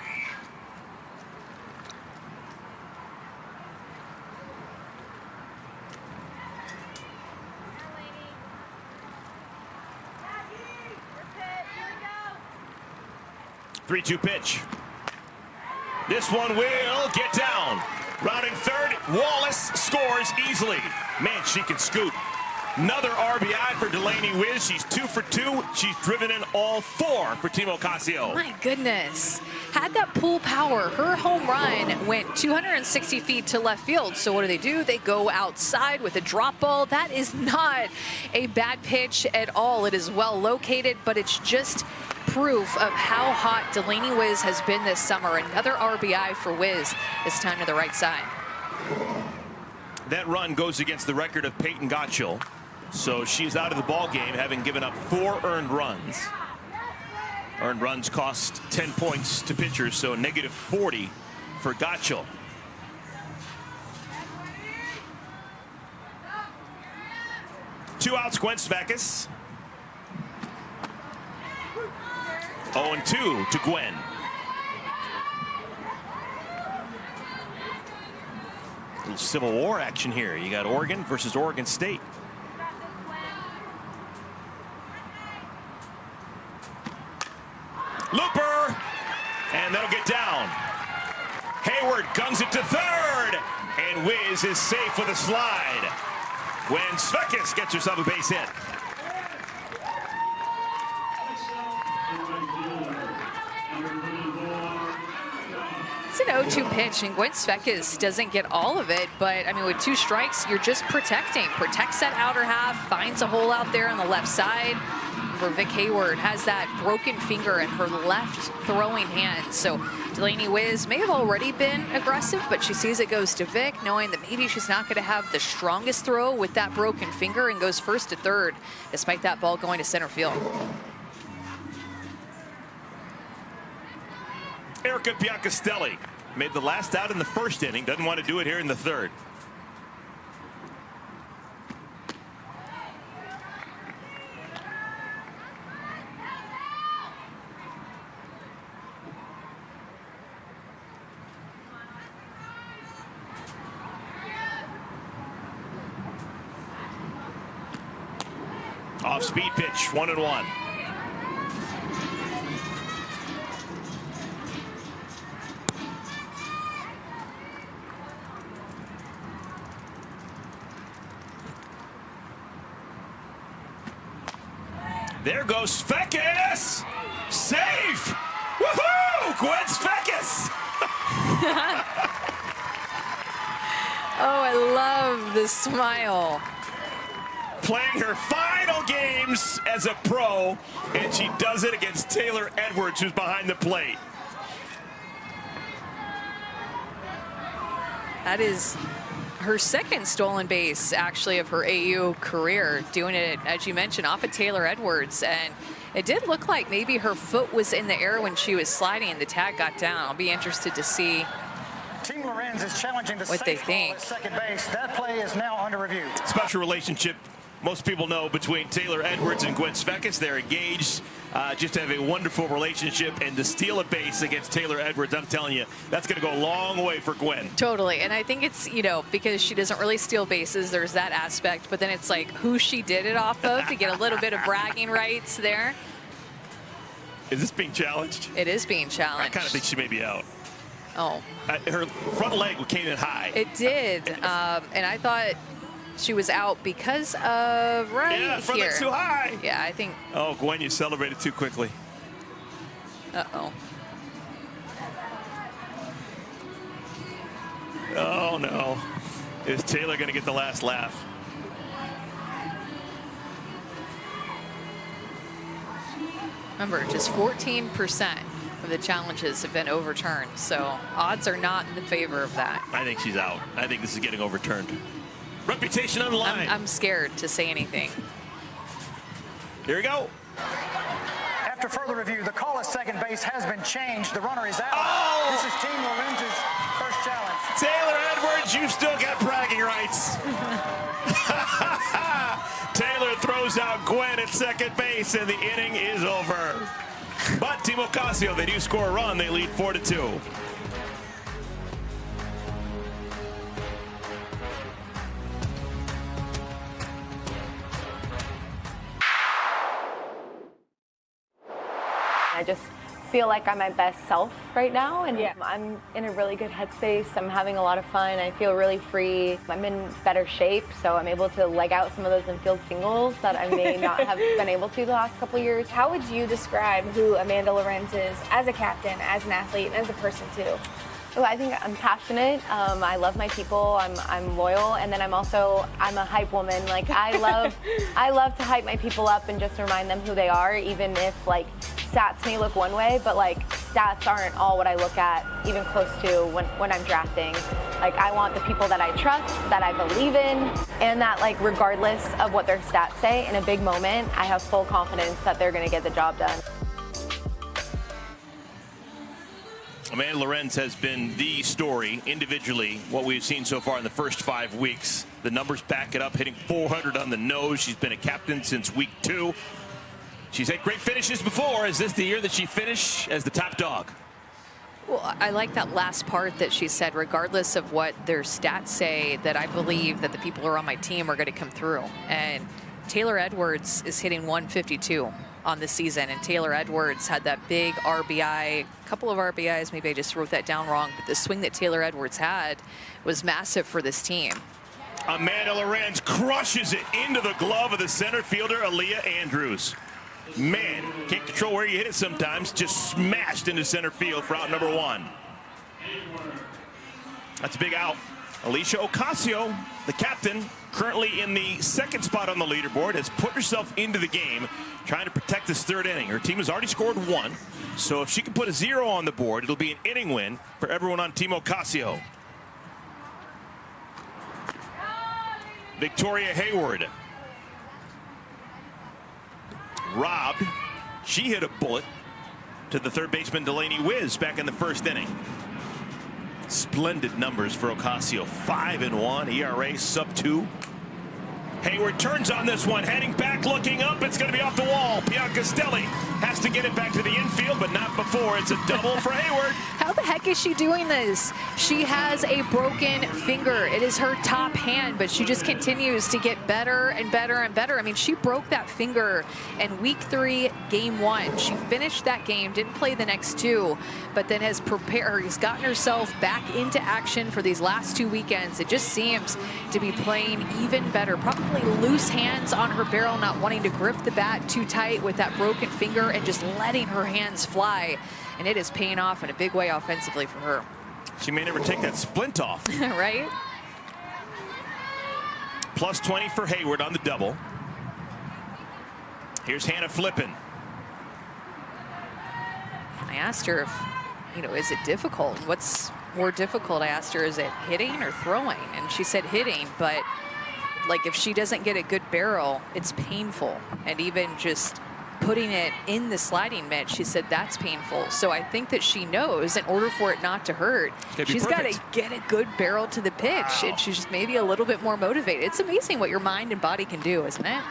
Three-two pitch. This one will get down. Rounding third, Wallace scores easily. Man, she can scoot. Another RBI for Delaney Wiz. She's 2 for 2. She's driven in all 4 for Team Ocasio. My goodness. Had that pull power. Her home run went 260 feet to left field. So what do? They go outside with a drop ball. That is not a bad pitch at all. It is well located, but it's just proof of how hot Delaney Wiz has been this summer. Another RBI for Wiz. This time to the right side. That run goes against the record of Peyton Gottschall. So she's out of the ball game, having given up 4 earned runs. Earned runs cost 10 points to pitchers, so negative 40 for Gottschall. Two outs, Gwen Svekis. 0-2 to Gwen. A little Civil War action here. You got Oregon versus Oregon State. Looper, and that'll get down. Hayward guns it to third, and Wiz is safe with a slide. Gwen Svekis gets herself a base hit. It's an 0-2 pitch, and Gwen Svekis doesn't get all of it, but I mean, with 2 strikes, you're just protecting. Protects that outer half, finds a hole out there on the left side. Remember, Vic Hayward has that broken finger in her left throwing hand. So Delaney Wiz may have already been aggressive, but she sees it goes to Vic, knowing that maybe she's not going to have the strongest throw with that broken finger, and goes first to third, despite that ball going to center field. Erica Biancastelli made the last out in the first inning. Doesn't want to do it here in the third. Off speed pitch, 1-1. There goes Svekis! Safe! Woohoo! Gwen Svekis! Oh, I love the smile. Playing her final games as a pro, and she does it against Taylor Edwards, who's behind the plate. That is her second stolen base, actually, of her AU career, doing it, as you mentioned, off of Taylor Edwards. And it did look like maybe her foot was in the air when she was sliding and the tag got down. I'll be interested to see Team Lorenz is challenging the what they safe think. call at second base. That play is now under review. Special relationship, most people know, between Taylor Edwards and Gwen Svekis. They're engaged, just have a wonderful relationship, and to steal a base against Taylor Edwards, I'm telling you, that's going to go a long way for Gwen. Totally. And I think it's, you know, because she doesn't really steal bases, there's that aspect, but then it's like who she did it off of to get a little bit of bragging rights there. Is this being challenged? It is being challenged. I kind of think she may be out. Oh. Her front leg came in high. It did. And I thought she was out because of Yeah, front here. leg's too high. Yeah, I think. Oh, Gwen, you celebrated too quickly. Uh-oh. Oh, no. Is Taylor going to get the last laugh? Remember, just 14% of the challenges have been overturned, so odds are not in the favor of that. I think she's out. I think this is getting overturned. Reputation on the line. I'm scared to say anything. Here we go. After further review, the call at second base has been changed. The runner is out. Oh! This is Team Lorenz's first challenge. Taylor Edwards, you've still got bragging rights. Taylor throws out Gwen at second base, and the inning is over. But Team Ocasio, they do score a run. They lead 4-2. I just feel like I'm my best self right now, and I'm in a really good headspace. I'm having a lot of fun. I feel really free. I'm in better shape, so I'm able to leg out some of those infield singles that I may not have been able to the last couple years. How would you describe who Amanda Lorenz is as a captain, as an athlete, and as a person too? Oh, I think I'm passionate. I love my people. I'm loyal, and then I'm a hype woman. Like I love to hype my people up and just remind them who they are, even if like stats may look one way, but like stats aren't all what I look at even close to when I'm drafting. Like I want the people that I trust, that I believe in, and that like regardless of what their stats say, in a big moment, I have full confidence that they're gonna get the job done. Amanda Lorenz has been the story individually, what we've seen so far in the first 5 weeks. The numbers back it up, hitting 400 on the nose. She's been a captain since week 2. She's had great finishes before. Is this the year that she finished as the top dog? Well, I like that last part that she said, regardless of what their stats say, that I believe that the people who are on my team are going to come through. And Taylor Edwards is hitting 152 on the season, and Taylor Edwards had that big RBI, a couple of RBIs, maybe I just wrote that down wrong, but the swing that Taylor Edwards had was massive for this team. Amanda Lorenz crushes it into the glove of the center fielder, Aaliyah Andrews. Man, can't control where you hit it sometimes. Just smashed into center field for out number 1. That's a big out. Alicia Ocasio, the captain, currently in the 2nd spot on the leaderboard, has put herself into the game, trying to protect this 3rd inning. Her team has already scored 1, so if she can put a 0 on the board, it'll be an inning win for everyone on Team Ocasio. Victoria Hayward. Robbed. She hit a bullet to the 3rd baseman Delaney Wiz back in the 1st inning. Splendid numbers for Ocasio. 5-1, ERA sub-2. Hayward turns on this one, heading back, looking up. It's going to be off the wall. Bianca Stelli has to get it back to the infield, but not before. It's a double for Hayward. How the heck is she doing this? She has a broken finger. It is her top hand, but she just continues to get better and better and better. I mean, she broke that finger in week 3, game 1. She finished that game, didn't play the next 2, but then has gotten herself back into action for these last 2 weekends. It just seems to be playing even better. Probably loose hands on her barrel, not wanting to grip the bat too tight with that broken finger and just letting her hands fly. And it is paying off in a big way offensively for her. She may never take that splint off. Right? Plus 20 for Hayward on the double. Here's Hannah Flippin. I asked her if, is it difficult? What's more difficult? I asked her, is it hitting or throwing? And she said hitting, but like if she doesn't get a good barrel, it's painful. And even just putting it in the sliding mitt, she said that's painful. So I think that she knows in order for it not to hurt, she's got to get a good barrel to the pitch. Wow. And she's just maybe a little bit more motivated. It's amazing what your mind and body can do, isn't it?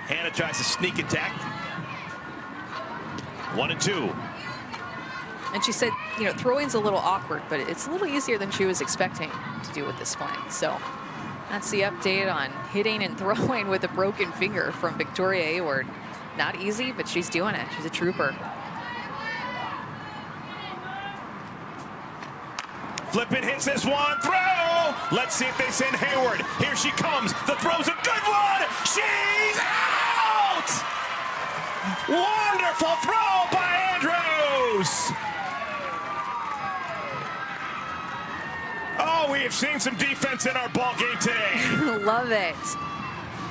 Hannah tries to sneak attack. 1-2. And she said, throwing's a little awkward, but it's a little easier than she was expecting to do with this playing. So that's the update on hitting and throwing with a broken finger from Victoria Hayward. Not easy, but she's doing it. She's a trooper. Flippin hits this one, throw! Let's see if they send Hayward. Here she comes, the throw's a good one! She's out! Wonderful throw by Andrews! Oh, we have seen some defense in our ball game today. Love it.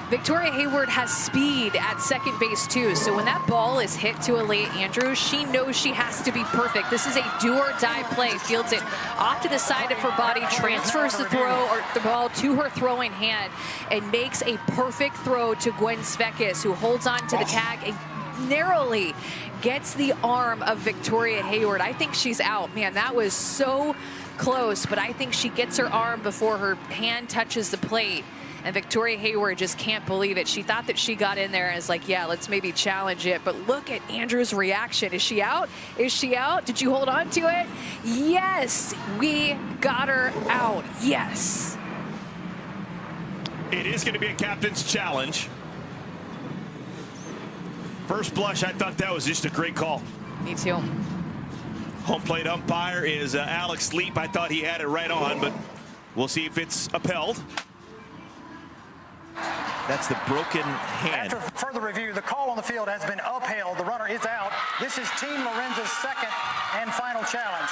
Victoria Hayward has speed at second base too, so when that ball is hit to Aaliyah Andrews, she knows she has to be perfect. This is a do-or-die play. Fields it off to the side of her body, transfers the throw or the ball to her throwing hand, and makes a perfect throw to Gwen Svekis, who holds on to the tag and narrowly gets the arm of Victoria Hayward. I think she's out. Man, that was so close, but I think she gets her arm before her hand touches the plate. And Victoria Hayward just can't believe it. She thought that she got in there and is like, yeah, let's maybe challenge it. But look at Andrews' reaction. Is she out? Is she out? Did you hold on to it? Yes, we got her out. Yes. It is going to be a captain's challenge. First blush, I thought that was just a great call. Me too. Home plate umpire is Alex Leap. I thought he had it right on, but we'll see if it's upheld. That's the broken hand. After further review, the call on the field has been upheld. The runner is out. This is Team Lorenza's second and final challenge.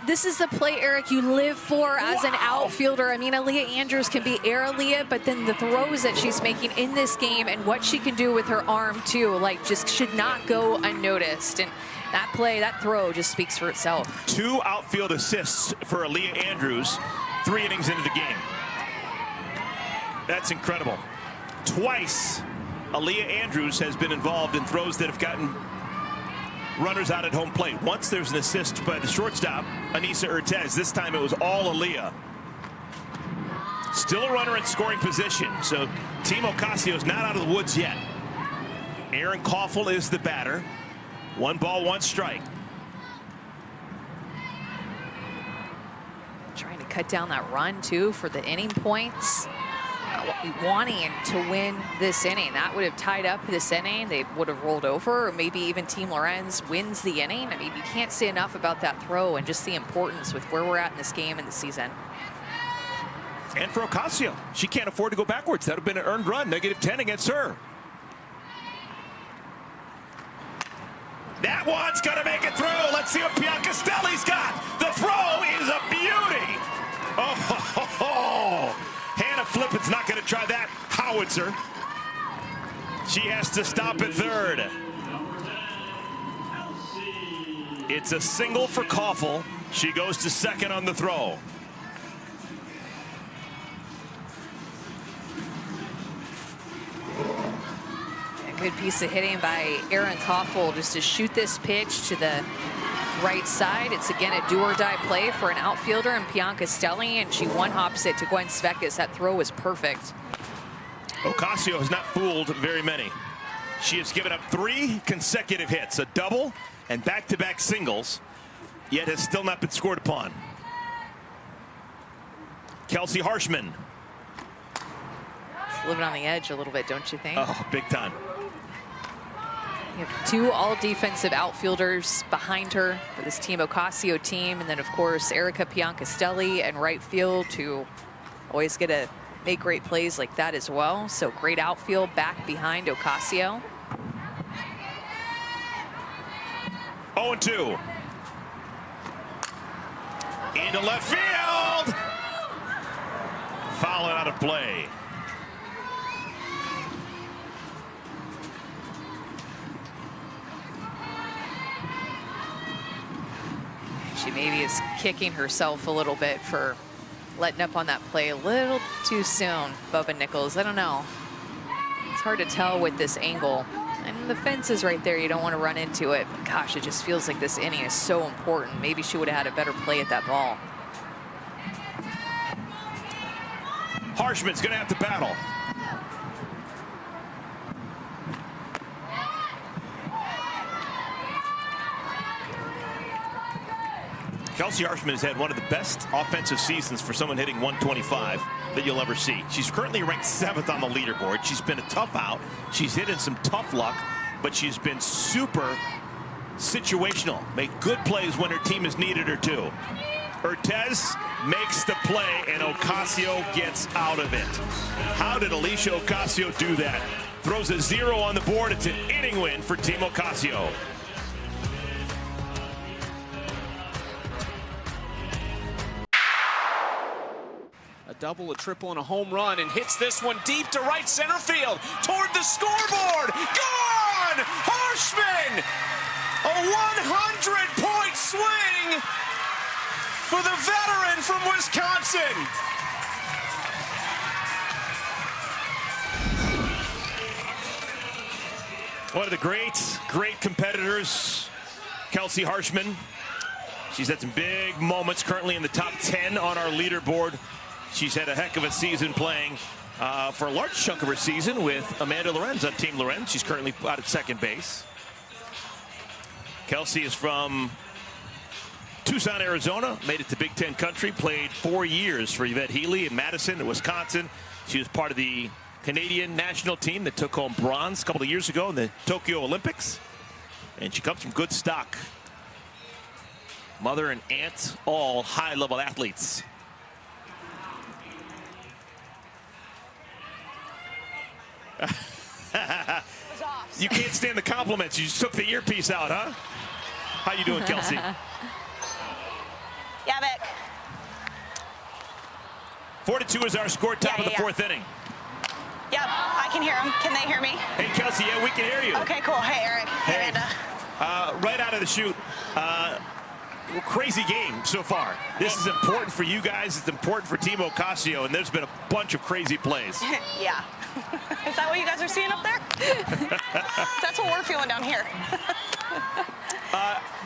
This is the play, Eric, you live for as an outfielder. I mean, Aaliyah Andrews can be air Aaliyah, but then the throws that she's making in this game and what she can do with her arm too, like, just should not go unnoticed. And that play, that throw just speaks for itself. 2 outfield assists for Aaliyah Andrews, 3 innings into the game. That's incredible. Twice, Aaliyah Andrews has been involved in throws that have gotten runners out at home plate. Once there's an assist by the shortstop, Anissa Urtez. This time it was all Aaliyah. Still a runner in scoring position, so Team Ocasio's not out of the woods yet. Aaron Koffel is the batter. 1 ball, 1 strike. Trying to cut down that run, too, for the inning points. Wanting to win this inning. That would have tied up this inning. They would have rolled over, or maybe even Team Lorenz wins the inning. I mean, you can't say enough about that throw and just the importance with where we're at in this game and the season. And for Ocasio, she can't afford to go backwards. That would have been an earned run, -10 against her. That one's gonna make it through. Let's see what Bianca Stelli's got. The throw is a beauty. Oh, ho, ho, ho. Hannah Flippin's not going to try that howitzer. She has to stop at third. It's a single for Koffel. She goes to second on the throw. A good piece of hitting by Aaron Koffel just to shoot this pitch to the right side. It's again a do-or-die play for an outfielder and Bianca Stelli, and she one-hops it to Gwen Svekis. That throw was perfect. Ocasio has not fooled very many. She has given up 3 consecutive hits, a double and back-to-back singles, yet has still not been scored upon. Kelsey Harshman. It's living on the edge a little bit, don't you think? Oh, big time. You have 2 all-defensive outfielders behind her for this Team Ocasio team. And then, of course, Erica Piancastelli and right field, who always get to make great plays like that as well. So great outfield back behind Ocasio. 0-2. Into left field. Foul out of play. She maybe is kicking herself a little bit for letting up on that play a little too soon, Bubba Nichols. I don't know. It's hard to tell with this angle. And the fence is right there. You don't want to run into it. But gosh, it just feels like this inning is so important. Maybe she would have had a better play at that ball. Harshman's going to have to battle. Kelsey Harshman has had one of the best offensive seasons for someone hitting 125 that you'll ever see. She's currently ranked 7th on the leaderboard. She's been a tough out. She's hit in some tough luck, but she's been super situational. Make good plays when her team has needed her to. Urtez makes the play, and Ocasio gets out of it. How did Alicia Ocasio do that? Throws a 0 on the board. It's an inning win for Team Ocasio. A double, a triple, and a home run, and hits this one deep to right center field, toward the scoreboard. Gone! Harshman! A 100-point swing for the veteran from Wisconsin. One of the great competitors, Kelsey Harshman. She's had some big moments, currently in the top 10 on our leaderboard. She's had a heck of a season playing for a large chunk of her season with Amanda Lorenz on Team Lorenz. She's currently out at second base. Kelsey is from Tucson, Arizona, made it to Big Ten country, played 4 years for Yvette Healy in Madison, Wisconsin. She was part of the Canadian national team that took home bronze a couple of years ago in the Tokyo Olympics. And she comes from good stock. Mother and aunt, all high-level athletes. You can't stand the compliments. You just took the earpiece out, huh? How you doing, Kelsey? Yeah, Vic. 4-2 is our score, top of the fourth inning. Yep, I can hear them. Can they hear me? Hey, Kelsey, yeah, we can hear you. Okay, cool. Hey, Eric. Hey, Amanda. Right out of the chute, crazy game so far. This is important for you guys. It's important for Team Ocasio, and there's been a bunch of crazy plays. Yeah. Is that what you guys are seeing up there? That's what we're feeling down here.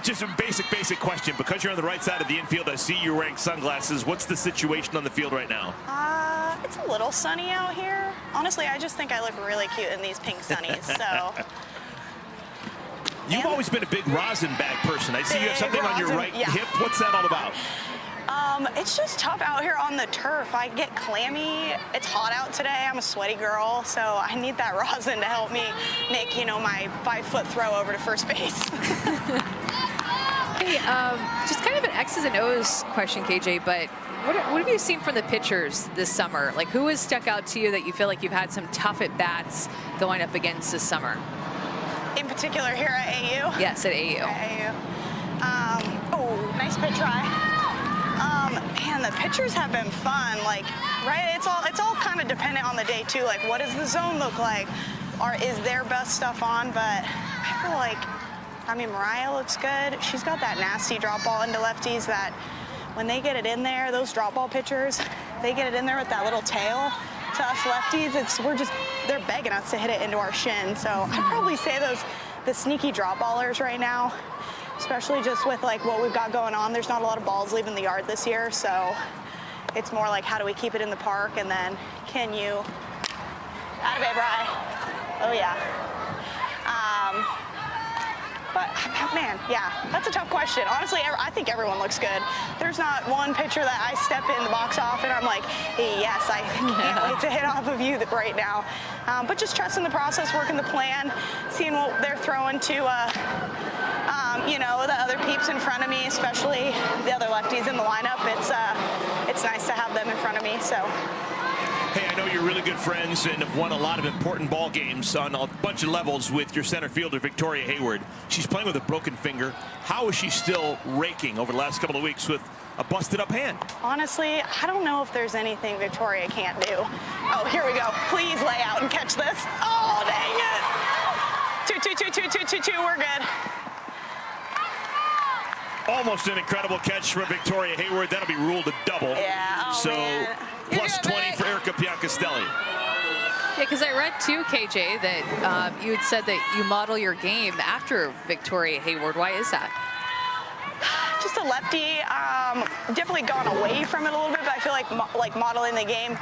Just a basic question. Because you're on the right side of the infield, I see you're wearing sunglasses. What's the situation on the field right now? It's a little sunny out here. Honestly, I just think I look really cute in these pink sunnies, so. You've always been a big rosin bag person. I see you have something on your right hip. What's that all about? It's just tough out here on the turf. I get clammy. It's hot out today. I'm a sweaty girl, so I need that rosin to help me make, you know, my 5-foot throw over to first base. Hey, just kind of an X's and O's question, KJ, but what have you seen from the pitchers this summer? Like, who has stuck out to you that you feel like you've had some tough at-bats going up against this summer? In particular here at AU? Yes, at AU. Oh, nice pitch try. Man, the pitchers have been fun. Like, right? It's all kind of dependent on the day too. Like, what does the zone look like? Or is their best stuff on? But I feel like, I mean, Mariah looks good. She's got that nasty drop ball into lefties that when they get it in there, those drop ball pitchers, they get it in there with that little tail. To us lefties, they're begging us to hit it into our shin. So I'd probably say the sneaky drop ballers right now, especially just with like what we've got going on. There's not a lot of balls leaving the yard this year, so it's more like how do we keep it in the park, and then can you, atta Bri. Oh yeah. But man, yeah, that's a tough question. Honestly, I think everyone looks good. There's not one pitcher that I step in the box off and I'm like, yes, I can't wait to hit off of you right now. But just trusting the process, working the plan, seeing what they're throwing to, you know, the other peeps in front of me, especially the other lefties in the lineup. It's nice to have them in front of me. So. Hey, I know you're really good friends and have won a lot of important ball games on a bunch of levels with your center fielder, Victoria Hayward. She's playing with a broken finger. How is she still raking over the last couple of weeks with a busted up hand? Honestly, I don't know if there's anything Victoria can't do. Oh, here we go. Please lay out and catch this. Oh, dang it. 2, we're good. Almost an incredible catch from Victoria Hayward. That'll be ruled a double. Yeah, oh, so man. plus 20 for Erica Piancastelli. Yeah, because I read too, KJ, that you had said that you model your game after Victoria Hayward. Why is that? Just a lefty. Definitely gone away from it a little bit, but I feel like modeling the game.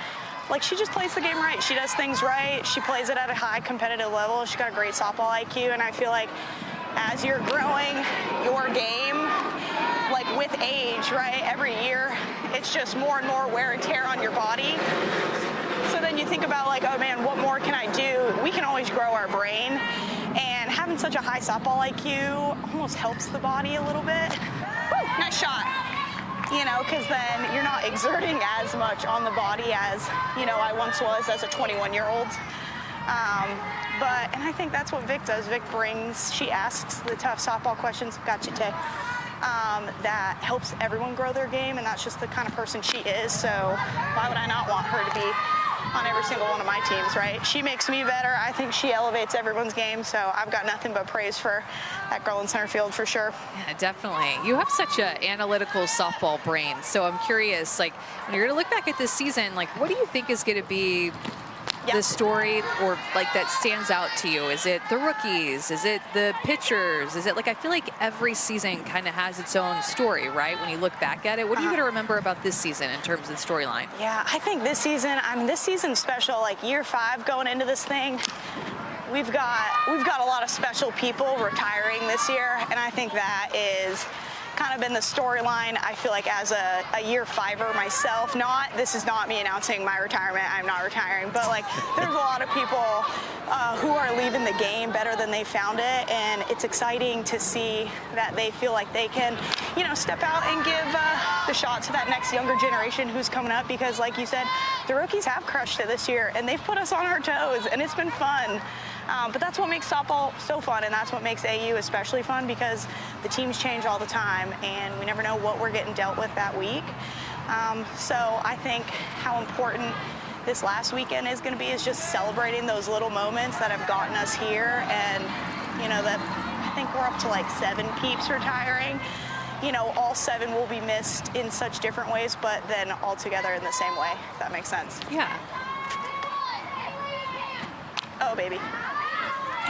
Like, she just plays the game right. She does things right. She plays it at a high competitive level. She's got a great softball IQ, and I feel like as you're growing your game, like with age, right, every year, it's just more and more wear and tear on your body. So then you think about like, oh man, what more can I do? We can always grow our brain, and having such a high softball IQ almost helps the body a little bit. Woo, nice shot. You know, because then you're not exerting as much on the body as, you know, I once was as a 21-year-old. And I think that's what Vic does. Vic she asks the tough softball questions, gotcha, Tay, that helps everyone grow their game, and that's just the kind of person she is. So why would I not want her to be on every single one of my teams, right? She makes me better. I think she elevates everyone's game, so I've got nothing but praise for that girl in center field for sure. Yeah, definitely. You have such an analytical softball brain, so I'm curious, like, when you're going to look back at this season, like, what do you think is going to be the story, or like that stands out to you? Is it the rookies? Is it the pitchers? Is it like, I feel like every season kind of has its own story, right? When you look back at it, what are you going to remember about this season in terms of the storyline? Yeah, I think this season, this season's special. Like year 5 going into this thing, we've got a lot of special people retiring this year, and I think that is kind of been the storyline, I feel like, as a year fiver myself. This is not me announcing my retirement. I'm not retiring. But, like, there's a lot of people who are leaving the game better than they found it. And it's exciting to see that they feel like they can, you know, step out and give the shot to that next younger generation who's coming up. Because, like you said, the rookies have crushed it this year. And they've put us on our toes. And it's been fun. But that's what makes softball so fun, and that's what makes AU especially fun, because the teams change all the time, and we never know what we're getting dealt with that week. So I think how important this last weekend is going to be is just celebrating those little moments that have gotten us here. And, you know, that I think we're up to like 7 peeps retiring. You know, all 7 will be missed in such different ways, but then all together in the same way, if that makes sense. Yeah. Oh, baby.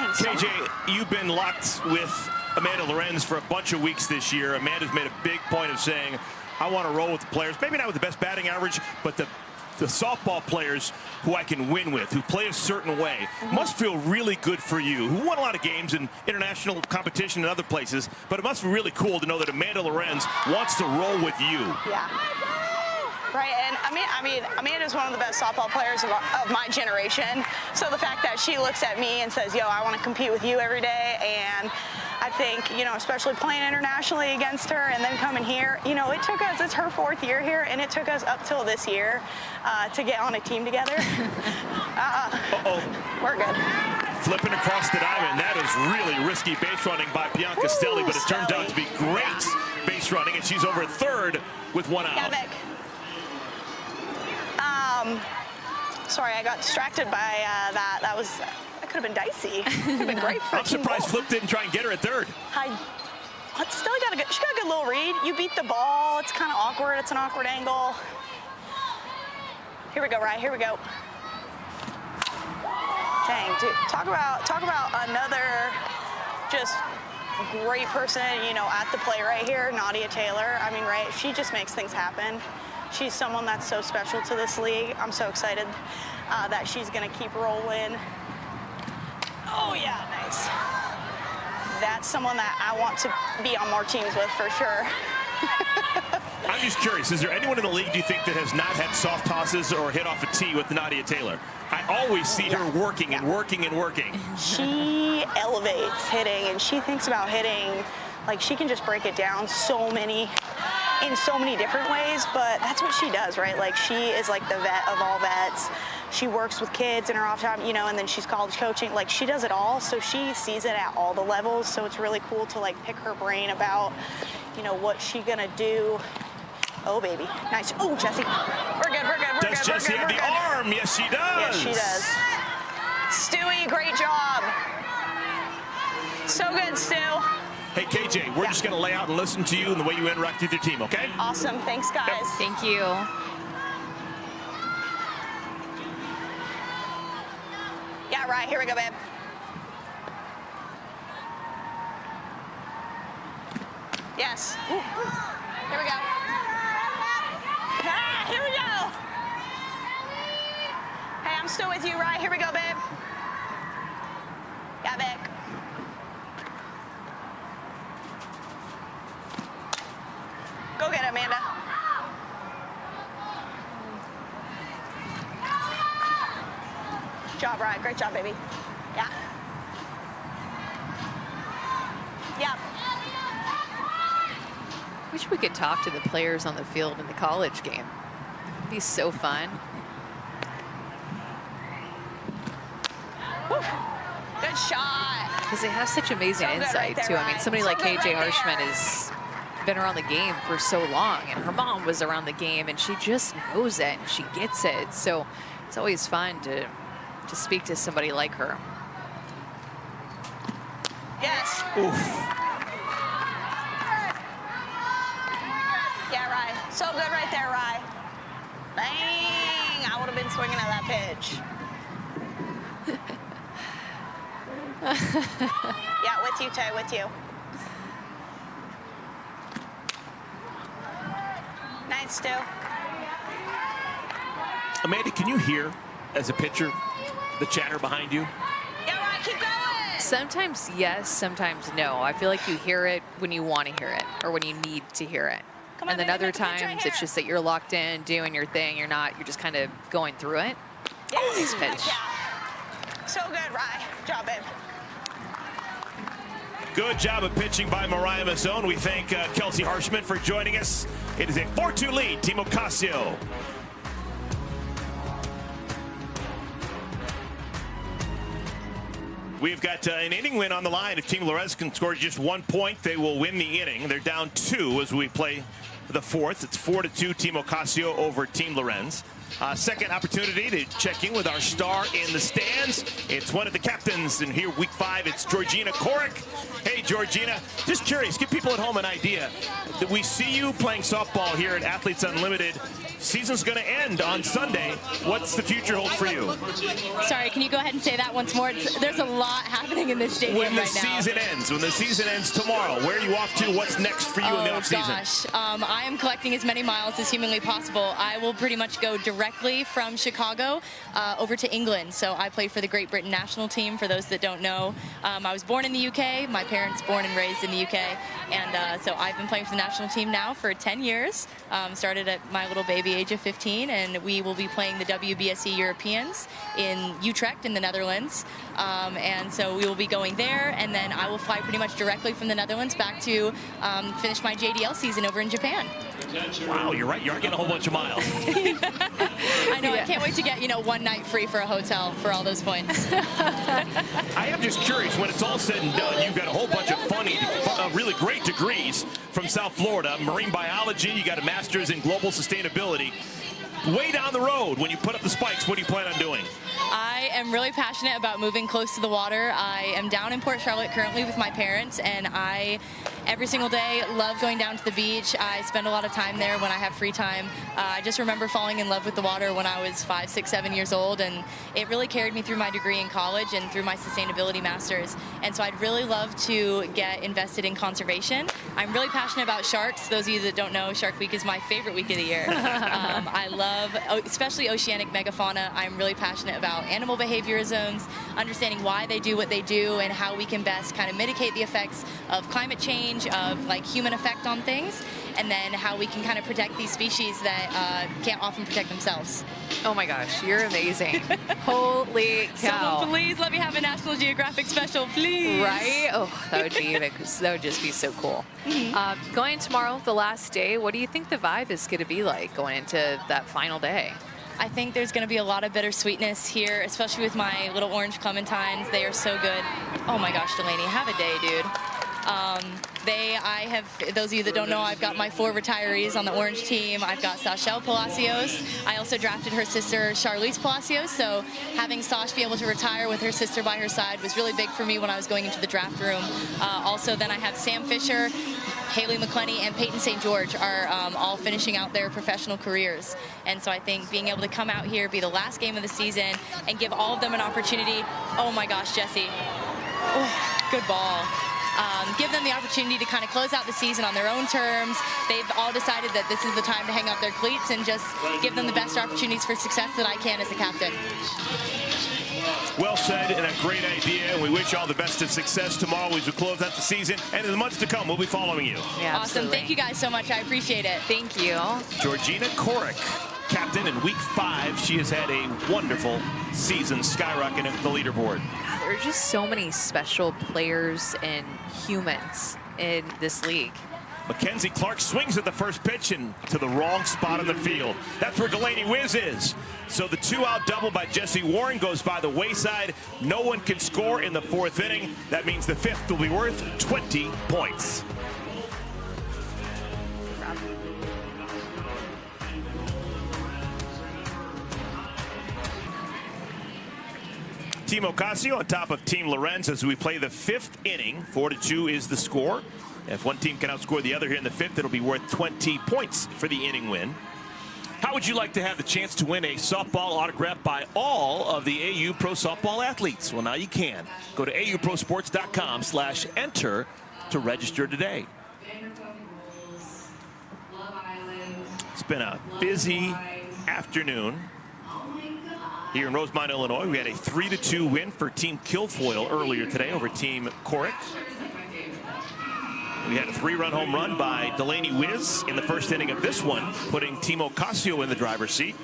KJ, you've been locked with Amanda Lorenz for a bunch of weeks this year. Amanda's made a big point of saying, I want to roll with the players, maybe not with the best batting average, but the softball players who I can win with, who play a certain way. Must feel really good for you, who won a lot of games in international competition and other places, but it must be really cool to know that Amanda Lorenz wants to roll with you. Yeah. Right, and I mean, Amanda's one of the best softball players of my generation. So the fact that she looks at me and says, yo, I want to compete with you every day, and I think, you know, especially playing internationally against her and then coming here, you know, it took us, it's her 4th year here, and it took us up till this year to get on a team together. We're good. Flipping across the diamond, that is really risky base running by Bianca Stelly, but it turned out to be great base running, and she's over 3rd with 1 out. Yeah, Vic. Sorry, I got distracted by that. That could have been dicey. Could have been great for I'm surprised Flip didn't try and get her at 3rd. She got a good little read. You beat the ball. It's kind of awkward. It's an awkward angle. Here we go, Rye. Here we go. Dang, dude. Talk about another just great person, you know, at the plate right here, Nadia Taylor. I mean, right, she just makes things happen. She's someone that's so special to this league. I'm so excited that she's going to keep rolling. Oh, yeah, nice. That's someone that I want to be on more teams with for sure. I'm just curious, is there anyone in the league, do you think, that has not had soft tosses or hit off a tee with Nadia Taylor? I always see her working and working and working. She elevates hitting, and she thinks about hitting. Like, she can just break it down in so many different ways, but that's what she does, right? Like, she is like the vet of all vets. She works with kids in her off time, you know, and then she's college coaching. Like, she does it all, so she sees it at all the levels. So it's really cool to, like, pick her brain about, you know, what she gonna do. Oh, baby. Nice. Oh, Jessie. We're good, we're good, we're good. Does Jessie have the arm? Yes, she does. Yes, she does. Stewie, great job. So good, Stu. Hey, KJ, we're just going to lay out and listen to you and the way you interact with your team, okay? Awesome. Thanks, guys. Yep. Thank you. Yeah, right. Here we go, babe. Yes. Ooh. Here we go. Ah, here we go. Hey, I'm still with you, right? Here we go, babe. Yeah, Vic. Go get it, Amanda. Good job, Ryan. Great job, baby. Yeah. Yeah. Wish we could talk to the players on the field in the college game. It'd be so fun. Woo. Good shot. Because they have such amazing insight, right there, too. I mean, Ryan. somebody So like good KJ right Hirschman there. has been around the game for so long, and her mom was around the game, and she just knows it, and she gets it. So it's always fun to speak to somebody like her. Yes. Oof. Yeah, Rye. So good right there, Rye. Bang! I would have been swinging at that pitch. Yeah, with you, Tay, with you. Nice, Stu. Amanda, can you hear, as a pitcher, the chatter behind you? Yeah, Rye, keep going. Sometimes yes, sometimes no. I feel like you hear it when you want to hear it or when you need to hear it. And then other times it's just that you're locked in doing your thing. You're just kind of going through it. Nice pitch. So good, Rye. Good job, babe. Good job of pitching by Mariah Mazzone. We thank Kelsey Harshman for joining us. It is a 4-2 lead, Team Ocasio. We've got an inning win on the line. If Team Lorenz can score just 1 point, they will win the inning. They're down 2 as we play the fourth. It's 4-2 Team Ocasio over Team Lorenz. Second opportunity to check in with our star in the stands. It's one of the captains, and here week 5, it's Georgina Korek. Hey, Georgina, just curious, give people at home an idea. We see you playing softball here at Athletes Unlimited. Season's going to end on Sunday. What's the future hold for you? Sorry, can you go ahead and say that once more? There's a lot happening in this stadium right now. When the season ends tomorrow, where are you off to? What's next for you in the offseason? Gosh, I am collecting as many miles as humanly possible. I will pretty much go directly from Chicago over to England. So I play for the Great Britain national team, for those that don't know. I was born in the UK. My parents born and raised in the UK. And so I've been playing for the national team now for 10 years. Started at my little baby age of 15, and we will be playing the WBSE Europeans in Utrecht in the Netherlands. And so we will be going there, and then I will fly pretty much directly from the Netherlands back to finish my JDL season over in Japan. Wow, you're right. You are getting a whole bunch of miles. I know. Yeah. I can't wait to get, 1 night free for a hotel for all those points. I am just curious, when it's all said and done, you've got a whole bunch of really great degrees from South Florida. Marine biology, you got a master's in global sustainability. Way down the road, when you put up the spikes, what do you plan on doing? I am really passionate about moving close to the water. I am down in Port Charlotte currently with my parents, and I, every single day, love going down to the beach. I spend a lot of time there when I have free time. I just remember falling in love with the water when I was 5, 6, 7 years old, and it really carried me through my degree in college and through my sustainability master's. And so I'd really love to get invested in conservation. I'm really passionate about sharks. Those of you that don't know, Shark Week is my favorite week of the year. I love, especially oceanic megafauna. I'm really passionate about animal behaviorisms, understanding why they do what they do, and how we can best kind of mitigate the effects of climate change, of human effect on things, and then how we can kind of protect these species that can't often protect themselves. Oh my gosh, you're amazing. Holy cow. Someone please let me have a National Geographic special, please. Right? Oh, that would just be so cool. Mm-hmm. Going tomorrow, the last day, what do you think the vibe is going to be like going into that final day? I think there's going to be a lot of bittersweetness here, especially with my little orange clementines. They are so good. Oh my gosh, Delaney, have a day, dude. Those of you that don't know, I've got my 4 retirees on the orange team. I've got Sashelle Palacios. I also drafted her sister, Charlize Palacios. So having Sash be able to retire with her sister by her side was really big for me when I was going into the draft room. Also, then I have Sam Fisher, Haley McClenny, and Peyton St. George are all finishing out their professional careers. And so I think being able to come out here, be the last game of the season, and give all of them an opportunity. Oh my gosh, Jesse. Oh, good ball. Give them the opportunity to kind of close out the season on their own terms. They've all decided that this is the time to hang up their cleats and just give them the best opportunities for success that I can as a captain. Well said, and a great idea. And we wish you all the best of success tomorrow as we close out the season. And in the months to come, we'll be following you. Yeah, awesome. Thank you guys so much. I appreciate it. Thank you. Georgina Korek, captain in week 5. She has had a wonderful season, skyrocketing the leaderboard. There are just so many special players and humans in this league. Mackenzie Clark swings at the first pitch and to the wrong spot on the field. That's where Delaney Wiz is. So the 2-out double by Jesse Warren goes by the wayside. No one can score in the 4th inning. That means the 5th will be worth 20 points. Team Ocasio on top of Team Lorenz as we play the 5th inning. 4-2 is the score. If one team can outscore the other here in the 5th, it'll be worth 20 points for the inning win. How would you like to have the chance to win a softball autographed by all of the AU Pro Softball athletes? Well, now you can. Go to auprosports.com/enter to register today. It's been a busy afternoon. here in Rosemont, Illinois. We had a 3-2 win for Team Kilfoyle earlier today over Team Corrick. We had a 3-run home run by Delaney Wiz in the first inning of this one, putting Team Ocasio in the driver's seat.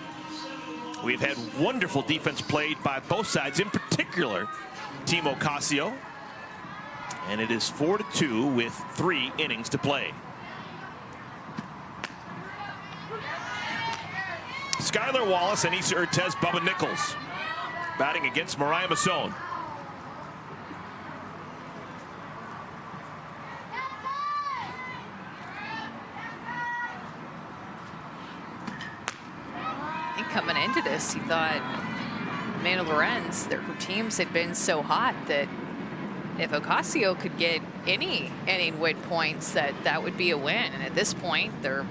We've had wonderful defense played by both sides, in particular Team Ocasio. And it is 4-2 with 3 innings to play. Skylar Wallace, Anissa Urtez, Bubba Nichols batting against Mariah Masson. I think coming into this, he thought Amanda Lorenz, her teams had been so hot that if Ocasio could get any inning win points, that would be a win. And at this point, they're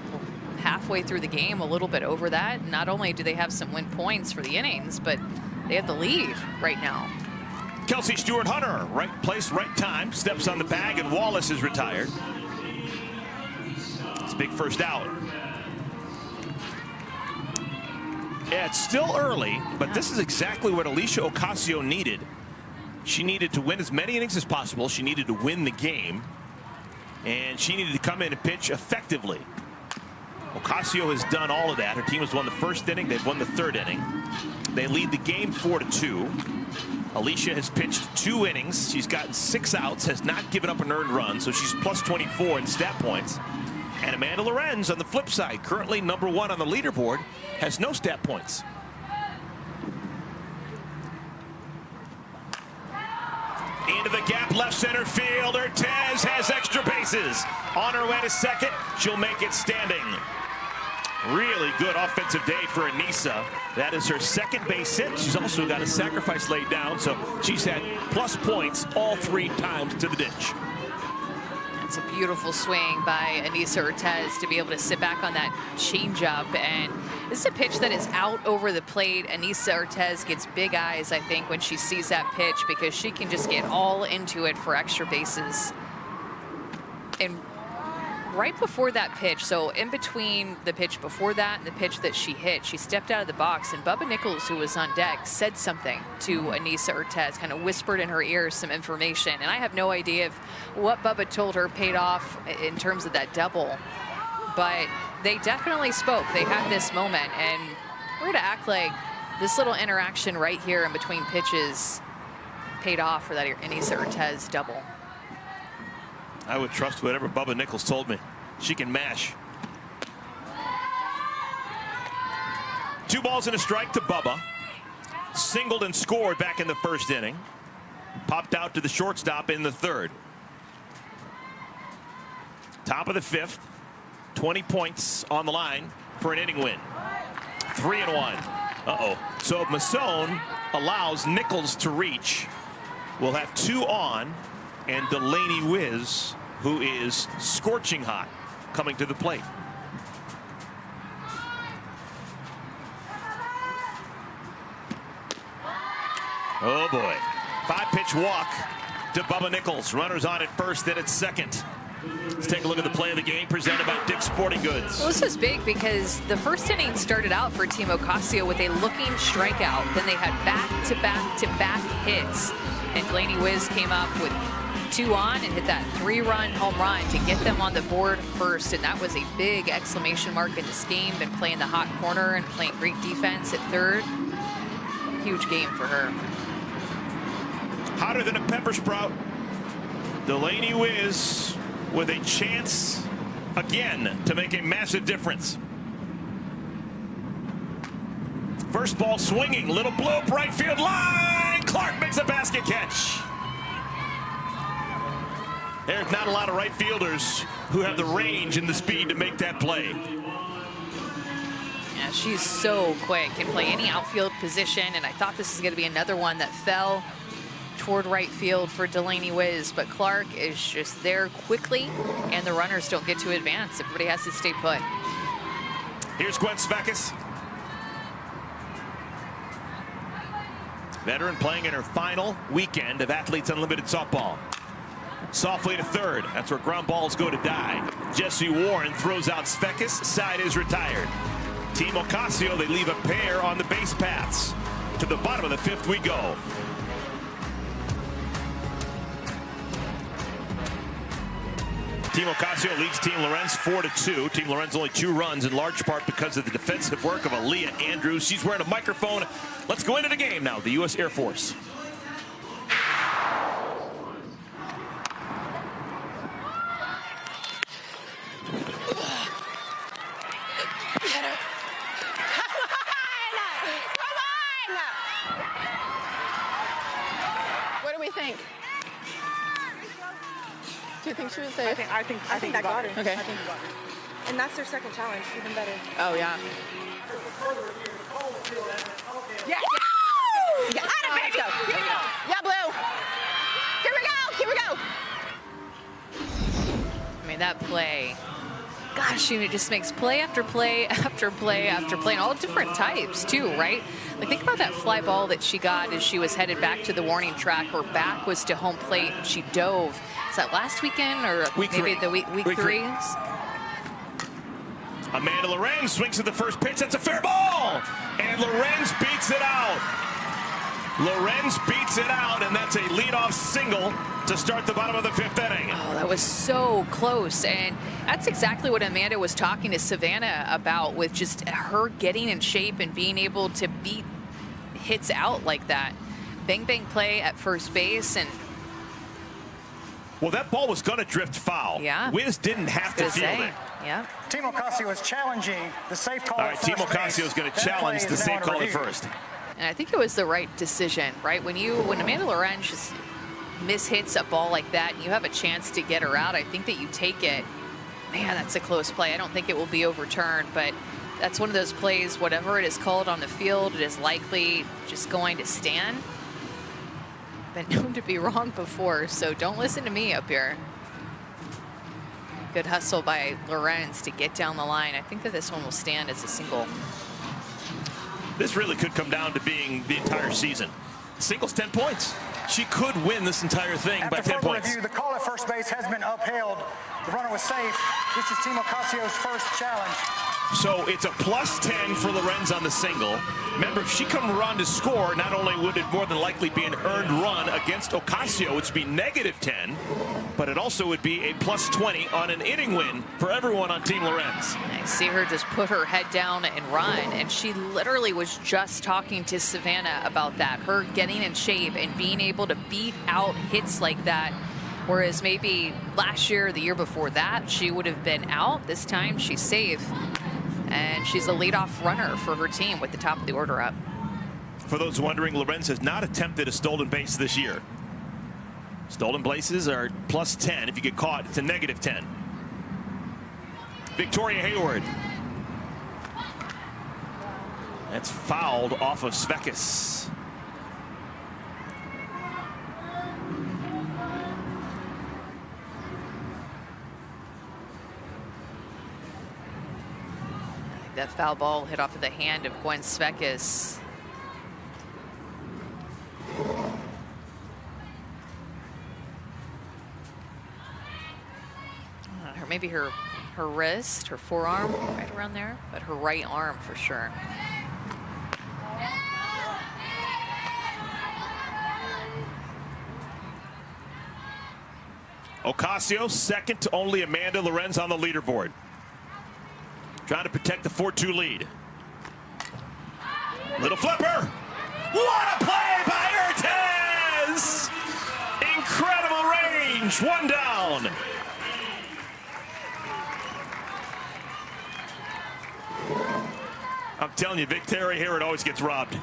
halfway through the game, a little bit over that. Not only do they have some win points for the innings, but they have the lead right now. Kelsey Stewart Hunter, right place, right time, steps on the bag, and Wallace is retired. It's a big first out. Yeah, it's still early, but this is exactly what Alicia Ocasio needed. She needed to win as many innings as possible. She needed to win the game, and she needed to come in and pitch effectively. Ocasio has done all of that. Her team has won the first inning. They've won the third inning. They lead the game 4-2. Alicia has pitched 2 innings. She's gotten 6 outs, has not given up an earned run, so she's plus 24 in stat points. And Amanda Lorenz on the flip side, currently number 1 on the leaderboard, has no stat points. Into the gap, left center field. Urtez has extra bases. On her way to second, she'll make it standing. Really good offensive day for Anissa. That is her second base hit. She's also got a sacrifice laid down, so she's had plus points all 3 times to the ditch. It's a beautiful swing by Anissa Urtez to be able to sit back on that changeup. And this is a pitch that is out over the plate. Anissa Urtez gets big eyes, I think, when she sees that pitch, because she can just get all into it for extra bases. And right before that pitch, so in between the pitch before that and the pitch that she hit, she stepped out of the box, and Bubba Nichols, who was on deck, said something to Anissa Urtez, kind of whispered in her ear some information. And I have no idea if what Bubba told her paid off in terms of that double, but they definitely spoke. They had this moment, and we're to act like this little interaction right here in between pitches paid off for that Anissa Urtez double. I would trust whatever Bubba Nichols told me. She can mash. 2 balls and a strike to Bubba. Singled and scored back in the first inning. Popped out to the shortstop in the third. Top of the 5th. 20 points on the line for an inning win. 3-1. Uh-oh. So if Masson allows Nichols to reach, we'll have 2 on. And Delaney Wiz, who is scorching hot, coming to the plate. Oh boy. 5-pitch walk to Bubba Nichols. Runners on at first, then at second. Let's take a look at the play of the game presented by Dick's Sporting Goods. Well, this was big because the first inning started out for Team Ocasio with a looking strikeout. Then they had back-to-back-to-back hits. And Delaney Wiz came up with 2 on and hit that 3-run home run to get them on the board first. And that was a big exclamation mark in this game. Been playing the hot corner and playing great defense at third. Huge game for her. Hotter than a pepper sprout. Delaney Wiz with a chance again to make a massive difference. First ball swinging, little bloop, right field line. Clark makes a basket catch. There's not a lot of right fielders who have the range and the speed to make that play. Yeah, she's so quick, can play any outfield position, and I thought this was going to be another one that fell toward right field for Delaney Wiz, but Clark is just there quickly, and the runners don't get to advance. Everybody has to stay put. Here's Gwen Svekis. Veteran playing in her final weekend of Athletes Unlimited softball. Softly to third. That's where ground balls go to die. Jesse Warren throws out Svekis. Side is retired. Team Ocasio, they leave a pair on the base paths. To the bottom of the 5th we go. Team Ocasio leads Team Lorenz 4-2. Team Lorenz only 2 runs, in large part because of the defensive work of Aaliyah Andrews. She's wearing a microphone. Let's go into the game now. The U.S. Air Force. What do we think? Do you think she was safe? I think that got her. Okay. I think got her. And that's their second challenge, even better. Oh, yeah. Yeah. Yeah, let's go. Here we go. Yeah, Blue. Here we go. Here we go. I mean, that play, gosh, it just makes play after play after play after play, and all different types too, right? Like, think about that fly ball that she got as she was headed back to the warning track. Her back was to home plate, and she dove. Is that last weekend or maybe the week three? Amanda Lorenz swings at the first pitch. That's a fair ball, and Lorenz beats it out. Lorenz beats it out, and that's a leadoff single to start the bottom of the 5th inning. Oh, that was so close, and that's exactly what Amanda was talking to Savannah about, with just her getting in shape and being able to beat hits out like that. Bang bang play at first base, and well, that ball was going to drift foul. Yeah. Wiz didn't have to field it. Yeah. Team Ocasio is challenging the safe call. All right, Team Ocasio is going to challenge the safe call at first. And I think it was the right decision, right? When Amanda Lorenz just mishits a ball like that, and you have a chance to get her out, I think that you take it. Man, that's a close play. I don't think it will be overturned, but that's one of those plays, whatever it is called on the field, it is likely just going to stand. Been known to be wrong before, so don't listen to me up here. Good hustle by Lorenz to get down the line. I think that this one will stand as a single. This really could come down to being the entire season. Singles 10 points. She could win this entire thing by 10 points. Review, the call at first base has been upheld. The runner was safe. This is Team Ocasio's first challenge. So it's a +10 for Lorenz on the single. Remember, if she come run to score, not only would it more than likely be an earned run against Ocasio, which would be -10, but it also would be a +20 on an inning win for everyone on Team Lorenz. I see her just put her head down and run, and she literally was just talking to Savannah about that, her getting in shape and being able to beat out hits like that. Whereas maybe last year, the year before that, she would have been out. This time she's safe. And she's a leadoff runner for her team with the top of the order up. For those wondering, Lorenz has not attempted a stolen base this year. Stolen bases are +10. If you get caught, it's a -10. Victoria Hayward. That's fouled off of Svekis. That foul ball hit off of the hand of Gwen Svekis. Maybe her wrist, her forearm, right around there, but her right arm for sure. Ocasio second to only Amanda Lorenz on the leaderboard. Trying to protect the 4-2 lead. Little flipper. What a play by Urtez! Incredible range. One down. I'm telling you, Victoria Hayward always gets robbed.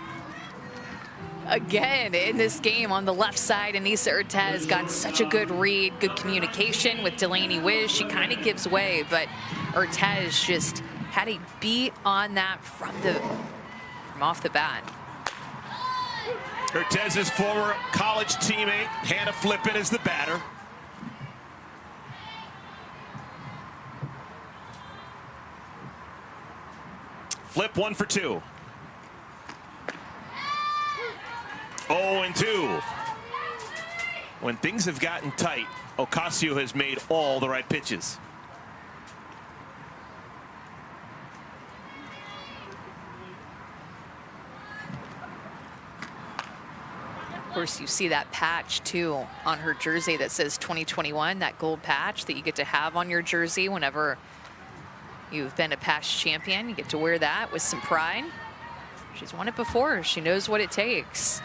Again, in this game on the left side, Anissa Urtez got such a good read, good communication with Delaney Wiz. She kind of gives way, but Urtez just had a beat on that from off the bat. Urtez's former college teammate, Hannah Flippen, is the batter. Flip 1 for 2. 0-2. When things have gotten tight, Ocasio has made all the right pitches. course, you see that patch too on her jersey that says 2021, that gold patch that you get to have on your jersey whenever you've been a past champion. You get to wear that with some pride. She's won it before. She knows what it takes.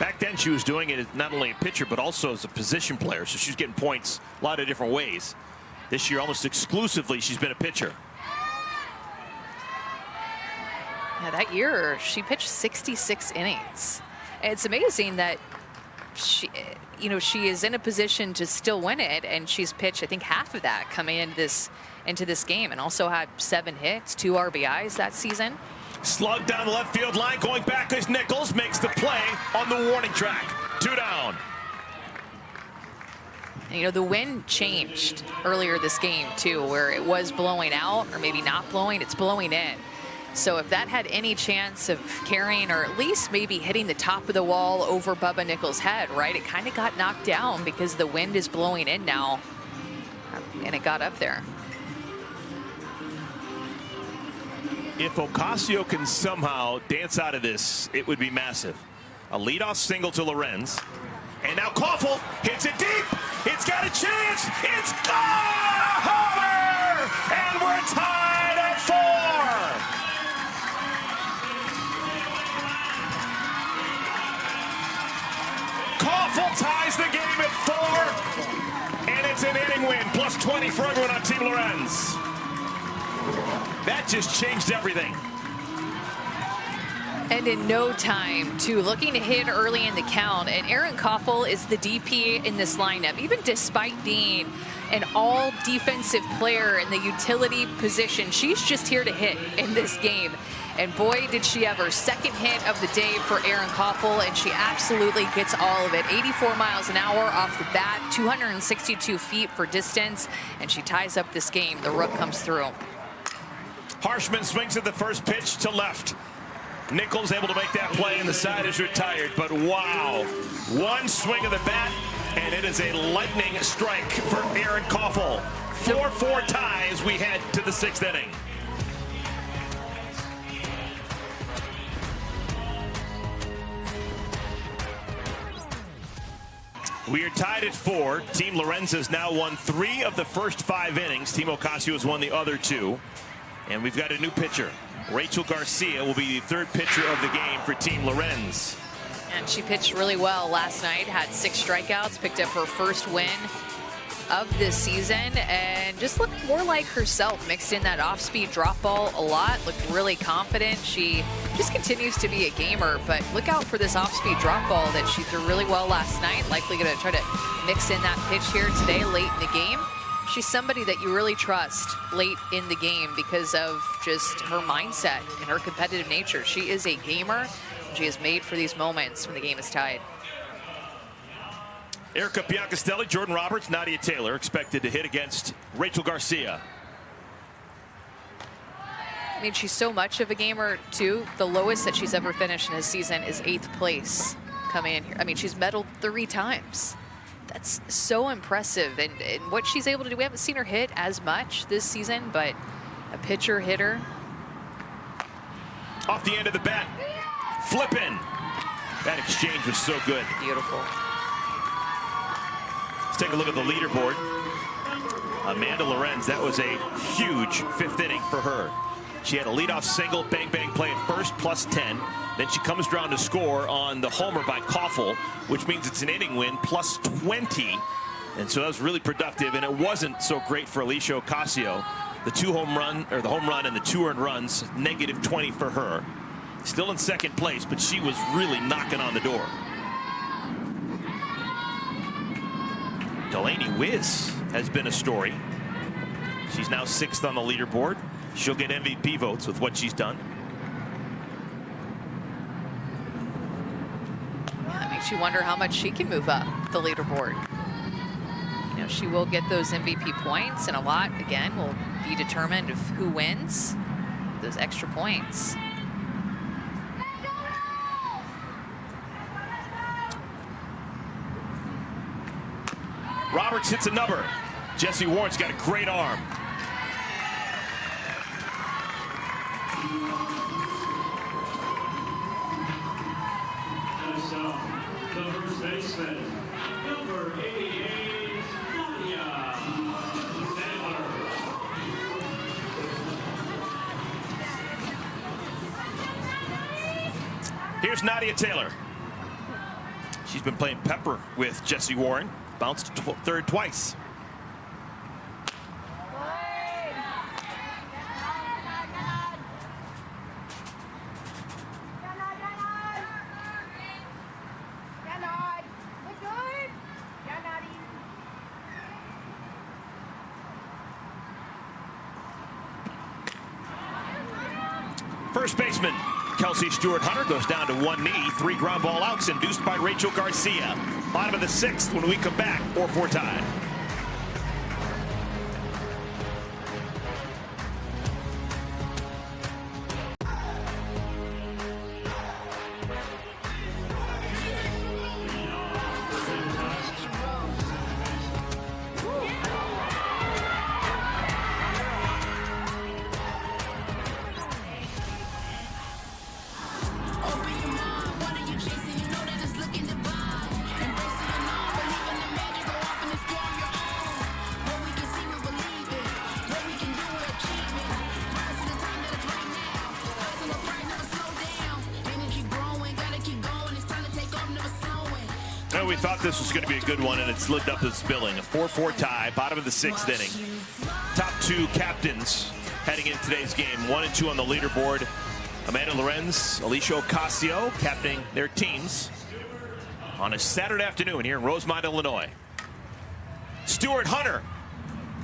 Back then, she was doing it as not only a pitcher, but also as a position player. So she's getting points a lot of different ways. This year, almost exclusively, she's been a pitcher. Yeah, that year, she pitched 66 innings. And it's amazing that she, you know, she is in a position to still win it, and she's pitched, I think, half of that coming into this game, and also had 7 hits, 2 RBIs that season. Slug down the left field line, going back as Nichols makes the play on the warning track. 2 down. And, you know, the wind changed earlier this game too, where it was blowing out, or maybe not blowing, it's blowing in. So if that had any chance of carrying, or at least maybe hitting the top of the wall over Bubba Nichols' head, right? It kind of got knocked down because the wind is blowing in now, and it got up there. If Ocasio can somehow dance out of this, it would be massive. A leadoff single to Lorenz. And now Koffel hits it deep. It's got a chance. It's gone! Homer! And we're tied at 4. Koffel ties the game at 4. And it's an inning win. Plus 20 for everyone on Team Lorenz. That just changed everything. And in no time, too, looking to hit early in the count. And Erin Koffel is the DP in this lineup, even despite being an all-defensive player in the utility position. She's just here to hit in this game. And boy, did she have her second hit of the day for Erin Koffel, and she absolutely gets all of it. 84 miles an hour off the bat, 262 feet for distance, and she ties up this game. The rook comes through. Harshman swings at the first pitch to left. Nichols able to make that play, and the side is retired. But wow, one swing of the bat, and it is a lightning strike for Erin Koffel. 4-4 tie as we head to the 6th inning. We are tied at 4. Team Lorenz has now won 3 of the first 5 innings. Team Ocasio has won the other 2. And we've got a new pitcher. Rachel Garcia will be the 3rd pitcher of the game for Team Lorenz. And she pitched really well last night, had 6 strikeouts, picked up her first win of this season, and just looked more like herself. Mixed in that off-speed drop ball a lot, looked really confident. She just continues to be a gamer, but look out for this off-speed drop ball that she threw really well last night. Likely going to try to mix in that pitch here today late in the game. She's somebody that you really trust late in the game because of just her mindset and her competitive nature. She is a gamer, and she is made for these moments when the game is tied. Erica Biancastelli, Jordan Roberts, Nadia Taylor expected to hit against Rachel Garcia. I mean, she's so much of a gamer, too. The lowest that she's ever finished in a season is 8th place coming in here. I mean, she's medaled 3 times. That's so impressive, and what she's able to do. We haven't seen her hit as much this season, but a pitcher hitter. Off the end of the bat, flipping. That exchange was so good. Beautiful. Let's take a look at the leaderboard. Amanda Lorenz, that was a huge 5th inning for her. She had a leadoff single, bang bang play at first, plus 10. Then she comes down to score on the homer by Koffel, which means it's an inning win, plus 20. And so that was really productive, and it wasn't so great for Alicia Ocasio. The home run and the 2 earned runs, negative 20 for her. Still in 2nd place, but she was really knocking on the door. Delaney Wiz has been a story. She's now 6th on the leaderboard. She'll get MVP votes with what she's done. That makes you wonder how much she can move up the leaderboard. You know, she will get those MVP points, and a lot, again, will be determined of who wins those extra points. Roberts hits a number. Jesse Warren's got a great arm. the first baseman, number 88, Nadia Taylor. Here's Nadia Taylor. She's been playing pepper with Jessie Warren. Bounced to third twice. First baseman Kelsey Stewart-Hunter goes down to one knee. 3 ground ball outs induced by Rachel Garcia. Bottom of the 6th when we come back. 4-4 tie. We thought this was going to be a good one, and it's lived up to its billing. A 4-4 tie, bottom of the 6th inning. Top 2 captains heading into today's game. 1 and 2 on the leaderboard. Amanda Lorenz, Alicia Ocasio captaining their teams on a Saturday afternoon here in Rosemont, Illinois. Stewart-Hunter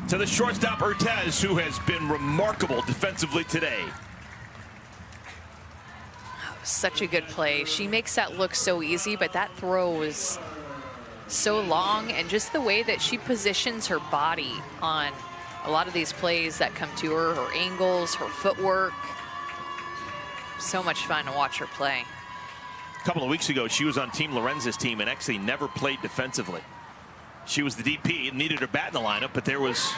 to the shortstop Urtez, who has been remarkable defensively today. Such a good play. She makes that look so easy, but that throw was so long, and just the way that she positions her body on a lot of these plays that come to her, her angles, her footwork. So much fun to watch her play. A couple of weeks ago, she was on Team Lorenz's team and actually never played defensively. She was the DP and needed her bat in the lineup, but there was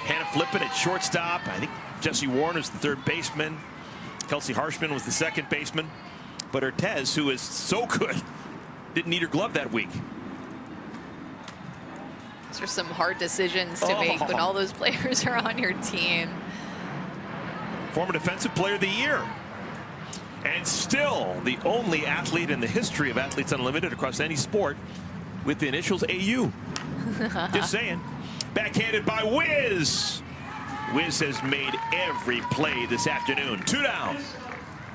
Hannah Flippen at shortstop. I think Jessie Warren was the third baseman. Kelsey Harshman was the second baseman. But Urtez, who is so good, didn't need her glove that week. Those are some hard decisions to make when all those players are on your team. Former Defensive Player of the Year. And still the only athlete in the history of Athletes Unlimited across any sport with the initials AU. Just saying. Backhanded by Wiz. Wiz has made every play this afternoon. 2 down.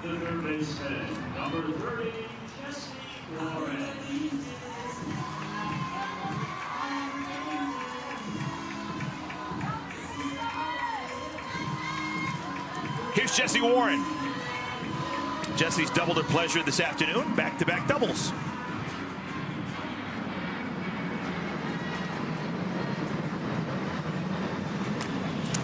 The third baseman, number 30, Jessie Warren. Here's Jessie Warren. Jessie's doubled her pleasure this afternoon. Back-to-back doubles.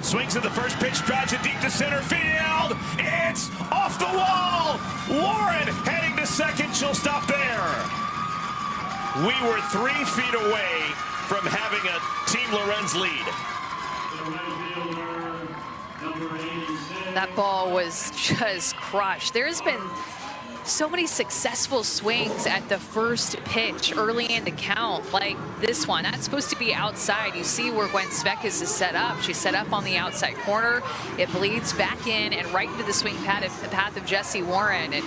Swings at the first pitch, drives it deep to center field. It's off the wall. Warren heading to second. She'll stop there. We were 3 feet away from having a Team Lorenz lead. That ball was just crushed. There's been so many successful swings at the first pitch early in the count, like this one. That's supposed to be outside. You see where Gwen Svekis is set up. She's set up on the outside corner. It bleeds back in and right into the swing path of Jessie Warren. And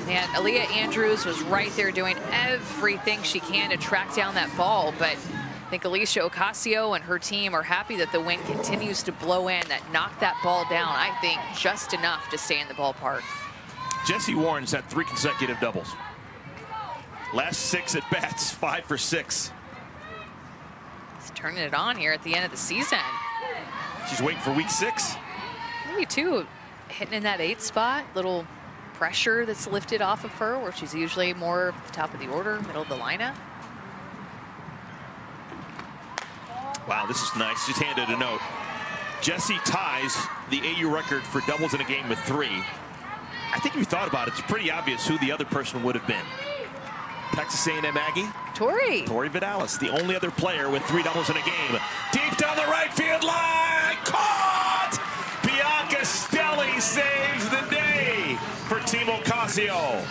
man, Aaliyah Andrews was right there doing everything she can to track down that ball. But I think Alicia Ocasio and her team are happy that the wind continues to blow in, that knocked that ball down, I think, just enough to stay in the ballpark. Jessie Warren's had 3 consecutive doubles. Last 6 at bats, 5 for 6. He's turning it on here at the end of the season. She's waiting for week 6. Maybe too, hitting in that 8th spot, little pressure that's lifted off of her, where she's usually more at the top of the order, middle of the lineup. Wow, this is nice. Just handed a note. Jessie ties the AU record for doubles in a game with 3. I think if you thought about it, it's pretty obvious who the other person would have been. Texas A&M Aggie? Tori Vidalis, the only other player with 3 doubles in a game. Deep down the right field line, caught! Bianca Stelly saves the day for Team Ocasio.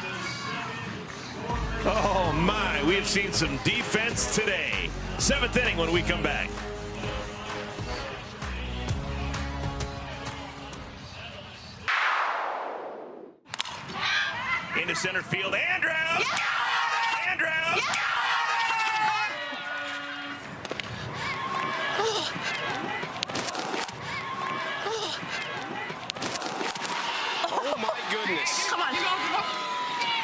Oh my, we have seen some defense today. 7th inning when we come back. Into center field, Andrews! Yeah! Andrews! Yeah! Oh my goodness. Come on.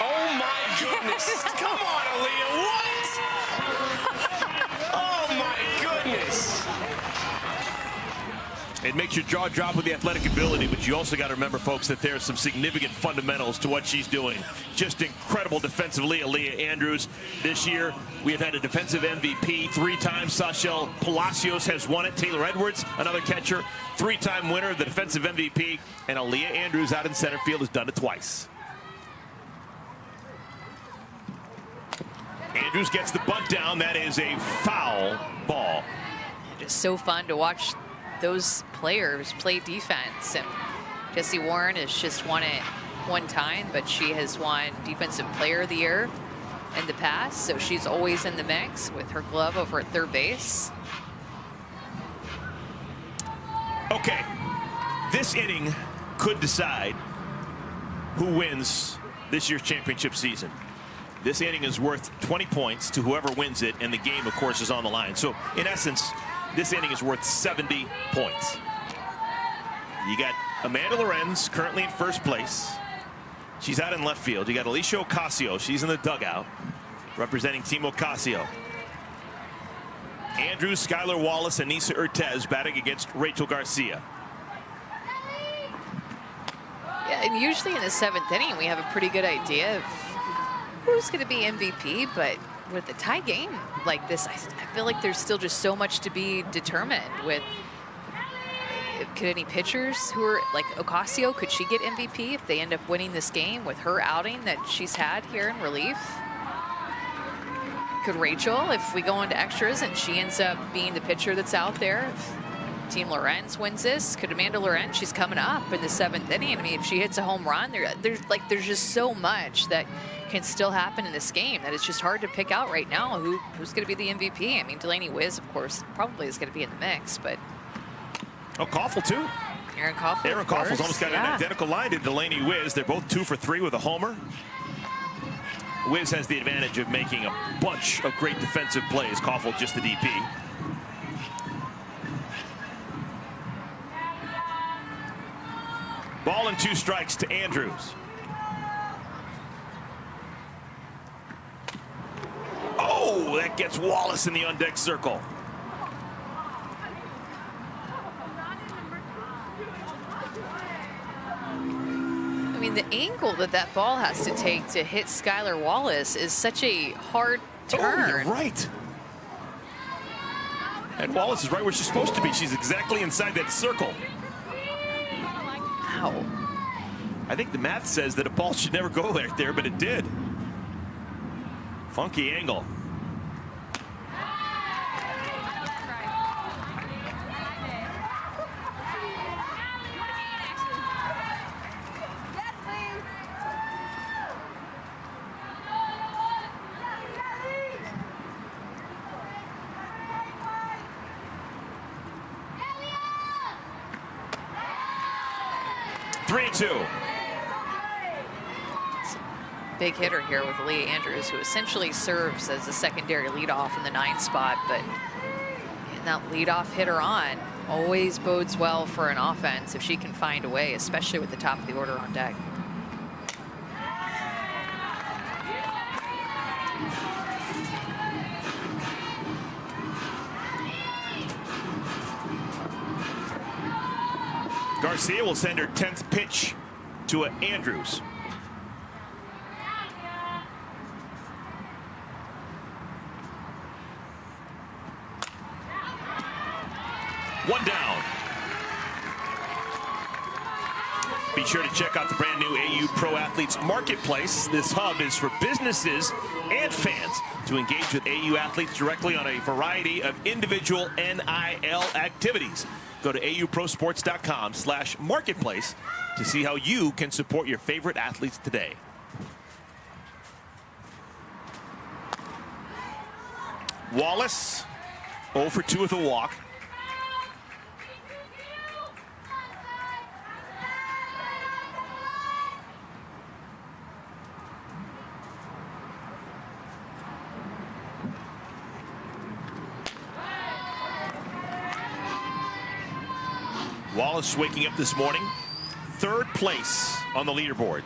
Oh my goodness. Come on, Aaliyah. What? Oh my goodness. It makes your jaw drop with the athletic ability, but you also got to remember, folks, that there are some significant fundamentals to what she's doing. Just incredible defensively, Aaliyah Andrews. This year, we have had a defensive MVP 3 times. Sachel Palacios has won it. Taylor Edwards, another catcher, 3-time winner of the defensive MVP. And Aaliyah Andrews out in center field has done it twice. Andrews gets the bunt down. That is a foul ball. Just so fun to watch those players play defense. And Jessie Warren has just won it 1 time, but she has won Defensive Player of the Year in the past, so she's always in the mix with her glove over at third base. Okay, this inning could decide who wins this year's championship season. This inning is worth 20 points to whoever wins it, and the game, of course, is on the line. So, in essence, this inning is worth 70 points. You got Amanda Lorenz currently in first place. She's out in left field. You got Alicia Ocasio. She's in the dugout representing Team Ocasio. Andrews, Skylar Wallace, and Nisa Urtez batting against Rachel Garcia. Yeah, and usually in the 7th inning, we have a pretty good idea of who's going to be MVP, but with a tie game like this, I feel like there's still just so much to be determined with. Could any pitchers who are like Ocasio, could she get MVP if they end up winning this game with her outing that she's had here in relief? Could Rachel, if we go into extras and she ends up being the pitcher that's out there, if Team Lorenz wins this, could Amanda Lorenz, she's coming up in the 7th inning. I mean, if she hits a home run, there's just so much that can still happen in this game that it's just hard to pick out right now who's going to be the MVP. I mean, Delaney Wiz, of course, probably is going to be in the mix, but Oh, Koffel too. Aaron Koffel. Aaron Koffel's almost got an identical line to Delaney Wiz. They're both 2 for 3 with a homer. Wiz has the advantage of making a bunch of great defensive plays. Koffel just the DP. Ball and 2 strikes to Andrews. Oh, that gets Wallace in the on-deck circle. I mean, the angle that ball has to take to hit Skylar Wallace is such a hard turn. Oh, you're right. And Wallace is right where she's supposed to be. She's exactly inside that circle. Ow. I think the math says that a ball should never go right there, but it did. Funky angle. Big hitter here with Aaliyah Andrews, who essentially serves as a secondary leadoff in the 9th spot, but getting that leadoff hitter on always bodes well for an offense if she can find a way, especially with the top of the order on deck. Garcia will send her 10th pitch to Andrews. One down. Be sure to check out the brand new AU Pro Athletes Marketplace. This hub is for businesses and fans to engage with AU athletes directly on a variety of individual NIL activities. Go to auprosports.com/marketplace to see how you can support your favorite athletes today. Wallace 0 for 2 with a walk. Wallace waking up this morning, 3rd place on the leaderboard.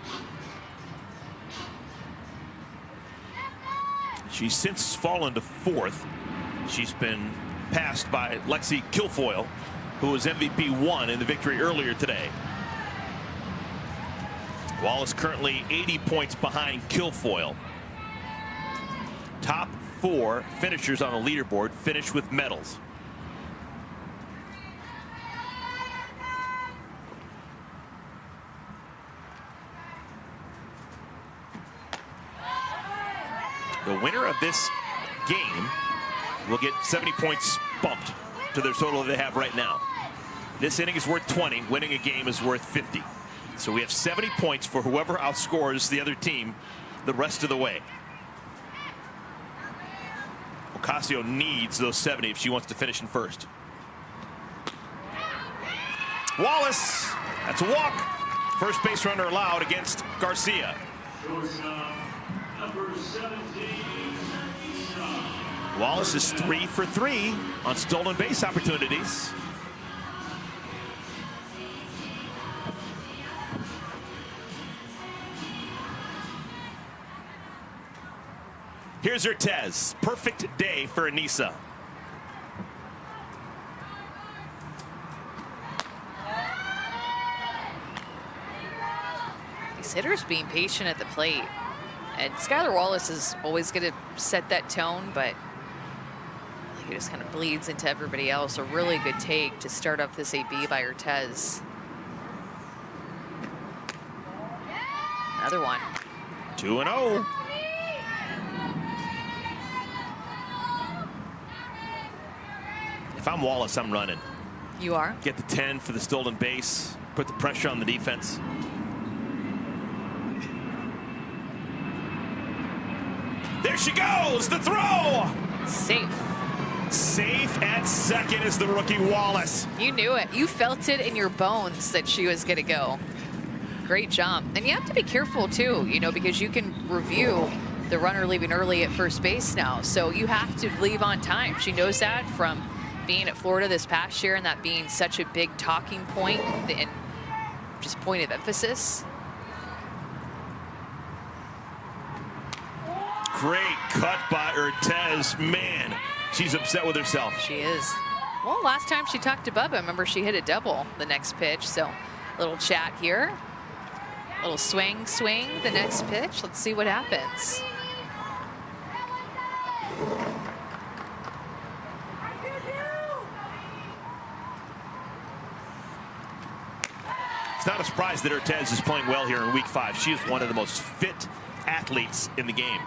She's since fallen to 4th. She's been passed by Lexi Kilfoyle, who was MVP 1 in the victory earlier today. Wallace currently 80 points behind Kilfoyle. Top 4 finishers on the leaderboard finish with medals. The winner of this game will get 70 points bumped to their total that they have right now. This inning is worth 20. Winning a game is worth 50. So we have 70 points for whoever outscores the other team the rest of the way. Ocasio needs those 70 if she wants to finish in first. Wallace, that's a walk. First base runner allowed against Garcia. Shortstop, number 17, Wallace is 3 for 3 on stolen base opportunities. Here's Urtez. Perfect day for Anissa. These hitters being patient at the plate. And Skylar Wallace is always going to set that tone, but he just kind of bleeds into everybody else. A really good take to start off this AB by Urtez. Another one. 2-0. If I'm Wallace, I'm running. You are? Get the 10 for the stolen base. Put the pressure on the defense. There she goes, the throw! Safe. Safe at second is the rookie Wallace. You knew it. You felt it in your bones that she was going to go. Great job. And you have to be careful too, you know, because you can review the runner leaving early at first base now. So you have to leave on time. She knows that from being at Florida this past year and that being such a big talking point and just point of emphasis. Great cut by Urtez. Man, she's upset with herself. She is. Well, last time she talked to Bubba, remember she hit a double the next pitch. So little chat here. Little swing, the next pitch. Let's see what happens. It's not a surprise that Urtez is playing well here in week 5. She is one of the most fit athletes in the game.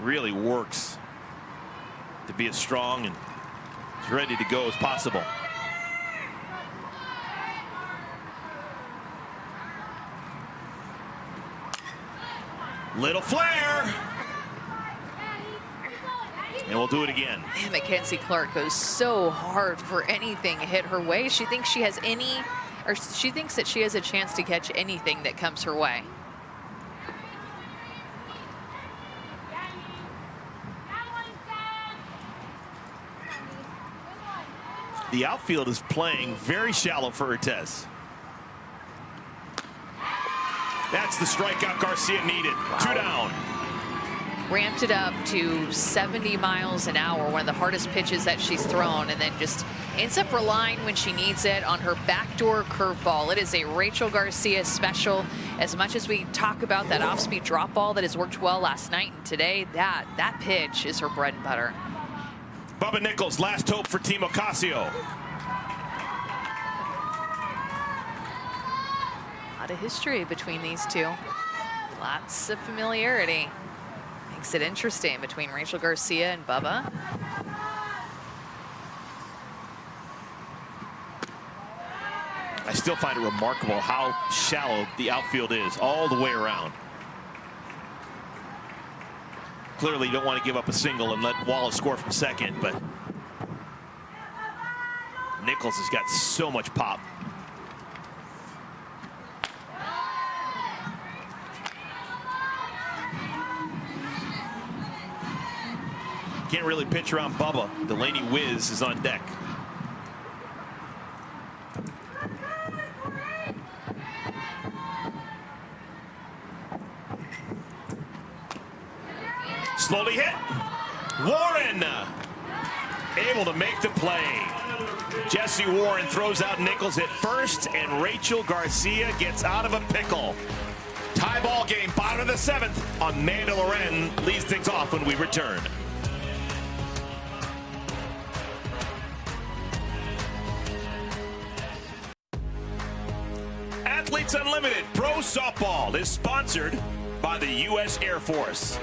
Really works to be as strong and as ready to go as possible. Little flare. And we'll do it again. Man, Mackenzie Clark goes so hard for anything hit her way. She thinks she has she thinks that she has a chance to catch anything that comes her way. The outfield is playing very shallow for Urtez. That's the strikeout Garcia needed. Wow. 2 down. Ramped it up to 70 miles an hour, one of the hardest pitches that she's thrown, and then just ends up relying when she needs it on her backdoor curveball. It is a Rachel Garcia special. As much as we talk about that off-speed drop ball that has worked well last night and today, that pitch is her bread and butter. Bubba Nichols, last hope for Team Ocasio. A lot of history between these two. Lots of familiarity. Makes it interesting between Rachel Garcia and Bubba. I still find it remarkable how shallow the outfield is all the way around. clearly don't want to give up a single and let Wallace score from second, but Nichols has got so much pop. Can't really pitch around Bubba. Delaney Wiz is on deck. Slowly hit. Warren able to make the play. Jesse Warren throws out Nichols at first, and Rachel Garcia gets out of a pickle. Tie ball game, bottom of the 7th. Amanda Loren leads things off when we return. Athletes Unlimited Pro Softball is sponsored by the U.S. Air Force.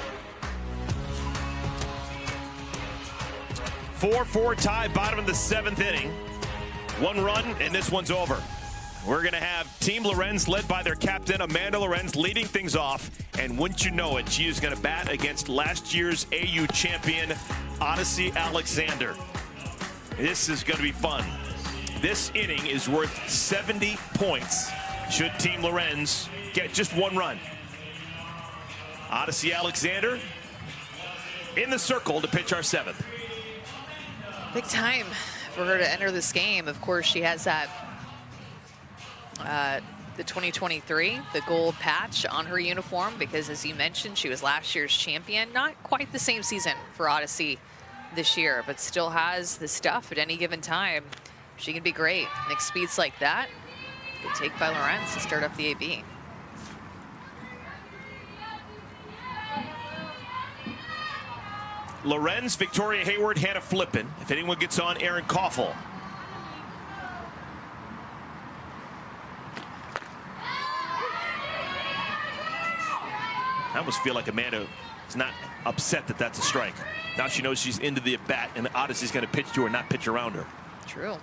4-4 tie, bottom of the 7th inning. 1 run, and this one's over. We're going to have Team Lorenz led by their captain, Amanda Lorenz, leading things off. And wouldn't you know it, she is going to bat against last year's AU champion, Odyssey Alexander. This is going to be fun. This inning is worth 70 points should Team Lorenz get just 1 run. Odyssey Alexander in the circle to pitch our 7th. Big time for her to enter this game. Of course, she has that the 2023, the gold patch on her uniform, because as you mentioned, she was last year's champion. Not quite the same season for Odyssey this year, but still has the stuff at any given time. She can be great. Next speeds like that, good take by Lorenz to start up the AB. Lorenz, Victoria Hayward, Hannah Flippen. If anyone gets on, Aaron Koffel. I almost feel like Amanda is not upset that that's a strike. Now she knows she's into the at-bat, and Odyssey's going to pitch to her, not pitch around her. True.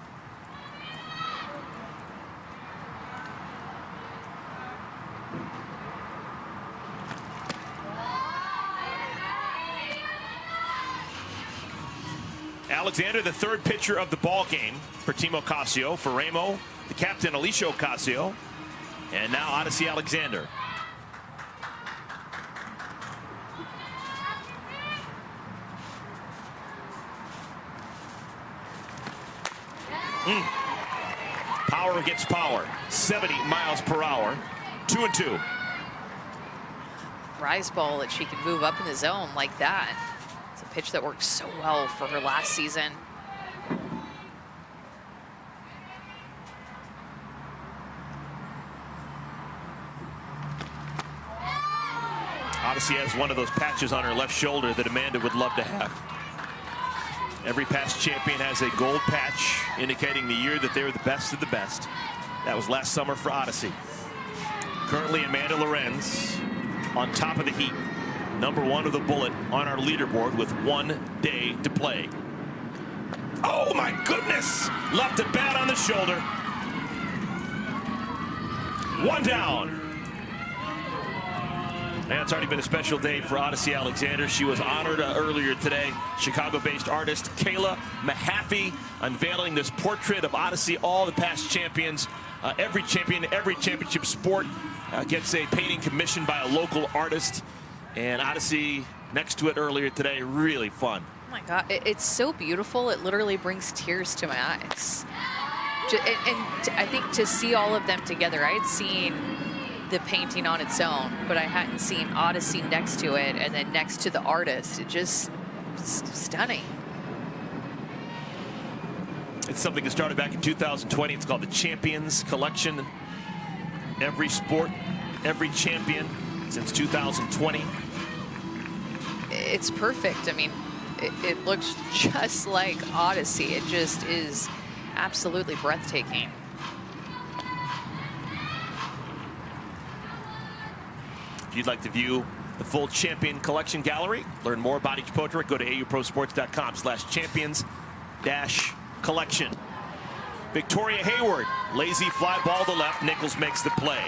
Alexander, the 3rd pitcher of the ball game for Team Ocasio. For Ramo, the captain, Alicia Ocasio. And now Odyssey Alexander. Power gets power. 70 miles per hour. 2-2. Rise ball that she can move up in the zone like that. It's a pitch that worked so well for her last season. Odyssey has one of those patches on her left shoulder that Amanda would love to have. Every past champion has a gold patch indicating the year that they were the best of the best. That was last summer for Odyssey. Currently Amanda Lorenz on top of the heat. #1 of the bullet on our leaderboard with 1 day to play. Oh my goodness! Left a bat on the shoulder. 1 down. And it's already been a special day for Odyssey Alexander. She was honored earlier today. Chicago-based artist Kayla Mahaffey unveiling this portrait of Odyssey, all the past champions. Every champion, every championship sport gets a painting commissioned by a local artist. And Odyssey next to it earlier today. Really fun. Oh my God, it's so beautiful. It literally brings tears to my eyes. And I think to see all of them together, I had seen the painting on its own, but I hadn't seen Odyssey next to it, and then next to the artist. It just stunning. It's something that started back in 2020. It's called the Champions Collection. Every sport, every champion since 2020. It's perfect. I mean, it looks just like Odyssey. It just is absolutely breathtaking. If you'd like to view the full Champion Collection gallery, learn more about each portrait, go to auprosports.com/champions-collection. Victoria Hayward, lazy fly ball to left. Nichols makes the play.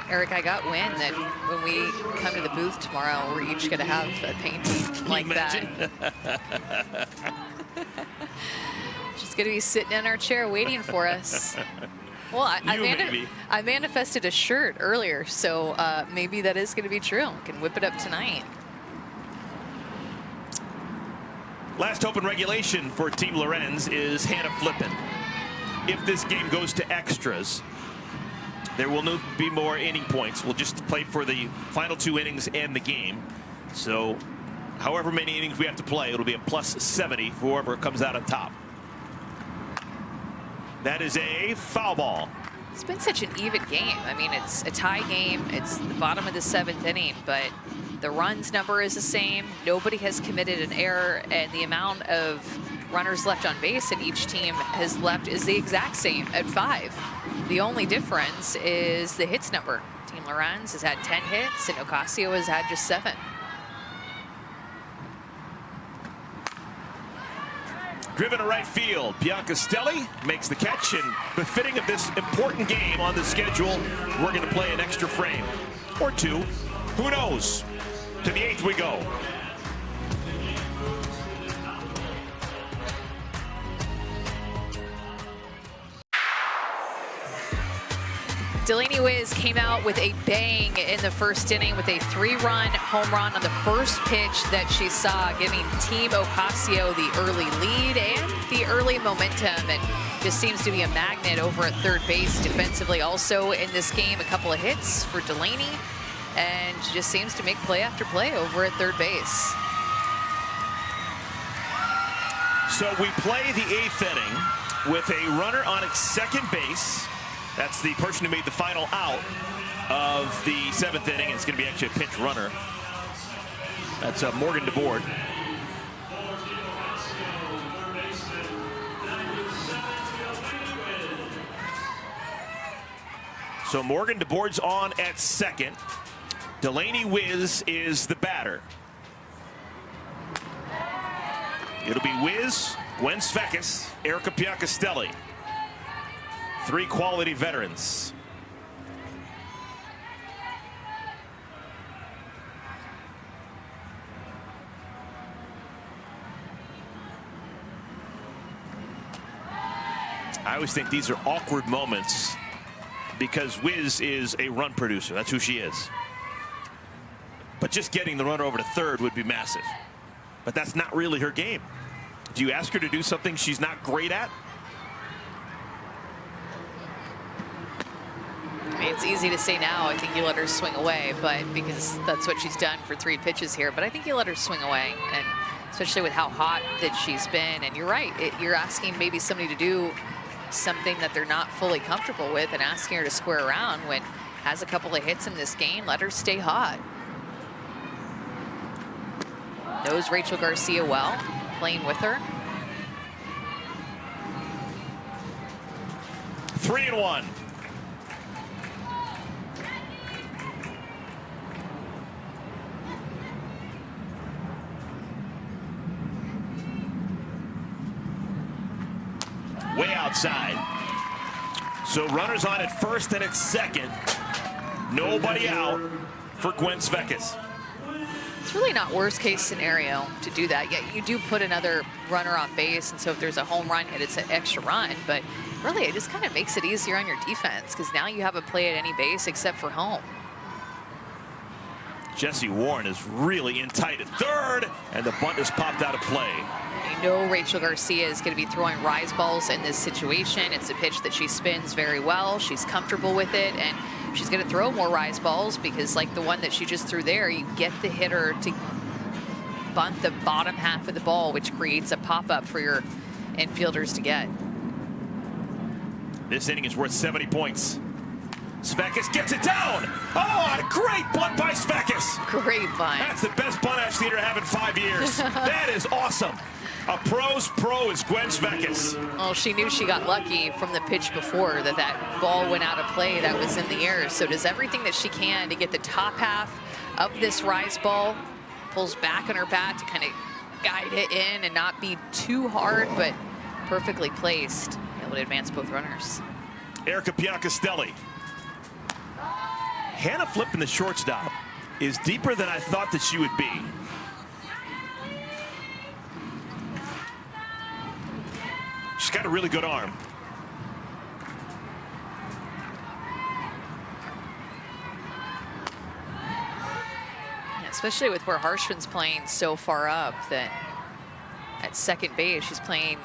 Eric, I got wind that when we come to the booth tomorrow, we're each going to have a painting like that. She's going to be sitting in our chair waiting for us. Well, I manifested a shirt earlier, so maybe that is going to be true. I can whip it up tonight. Last open regulation for Team Lorenz is Hannah Flippen. If this game goes to extras, there will not be more inning points. We'll just play for the final 2 innings and the game. So however many innings we have to play, it'll be a plus 70 for whoever comes out on top. That is a foul ball. It's been such an even game. I mean, it's a tie game. It's the bottom of the 7th inning, but the runs number is the same. Nobody has committed an error, and the amount of runners left on base that each team has left is the exact same at 5. The only difference is the hits number. Team Lorenz has had 10 hits, and Ocasio has had just 7. Driven to right field, Bianca Stelly makes the catch, and befitting of this important game on the schedule, we're going to play an extra frame or 2. Who knows? To the 8th we go. Delaney Wiz came out with a bang in the first inning with a 3-run home run on the first pitch that she saw, giving Team Ocasio the early lead and the early momentum, and just seems to be a magnet over at third base defensively. Also in this game, a couple of hits for Delaney, and just seems to make play after play over at third base. So we play the 8th inning with a runner on its second base. That's the person who made the final out of the 7th inning. It's going to be actually a pinch runner. That's Morgan DeBoard. So Morgan DeBoard's on at second. Delaney Wiz is the batter. It'll be Wiz, Gwen Svekis, Erica Piancastelli. 3 quality veterans. I always think these are awkward moments because Wiz is a run producer. That's who she is. But just getting the runner over to third would be massive. But that's not really her game. Do you ask her to do something she's not great at? I mean, it's easy to say now, I think you let her swing away, but because that's what she's done for 3 pitches here. But I think you let her swing away, and especially with how hot that she's been. And you're right, you're asking maybe somebody to do something that they're not fully comfortable with and asking her to square around when has a couple of hits in this game. Let her stay hot. Knows Rachel Garcia well, playing with her. 3-1. Way outside. So runners on at first and at second. Nobody out for Gwen Svekis. It's really not worst case scenario to do that. Yet you do put another runner on base, and so if there's a home run hit, it's an extra run. But really, it just kind of makes it easier on your defense because now you have a play at any base except for home. Jesse Warren is really in tight at third, and the bunt is popped out of play. You know Rachel Garcia is going to be throwing rise balls in this situation. It's a pitch that she spins very well. She's comfortable with it, and she's going to throw more rise balls because, like the one that she just threw there, you get the hitter to bunt the bottom half of the ball, which creates a pop-up for your infielders to get. This inning is worth 70 points. Svekis gets it down. Oh, a great bunt by Svekis. Great bunt. That's the best bunt I've seen her have in 5 years. That is awesome. A pro's pro is Gwen Svekis. Well, she knew she got lucky from the pitch before that ball went out of play that was in the air. So does everything that she can to get the top half of this rise ball, pulls back on her bat to kind of guide it in and not be too hard, but perfectly placed, able to advance both runners. Erica Piancastelli. Hannah Flippen, the shortstop, is deeper than I thought that she would be. She's got a really good arm. Especially with where Harshman's playing so far up, that at second base, she's playing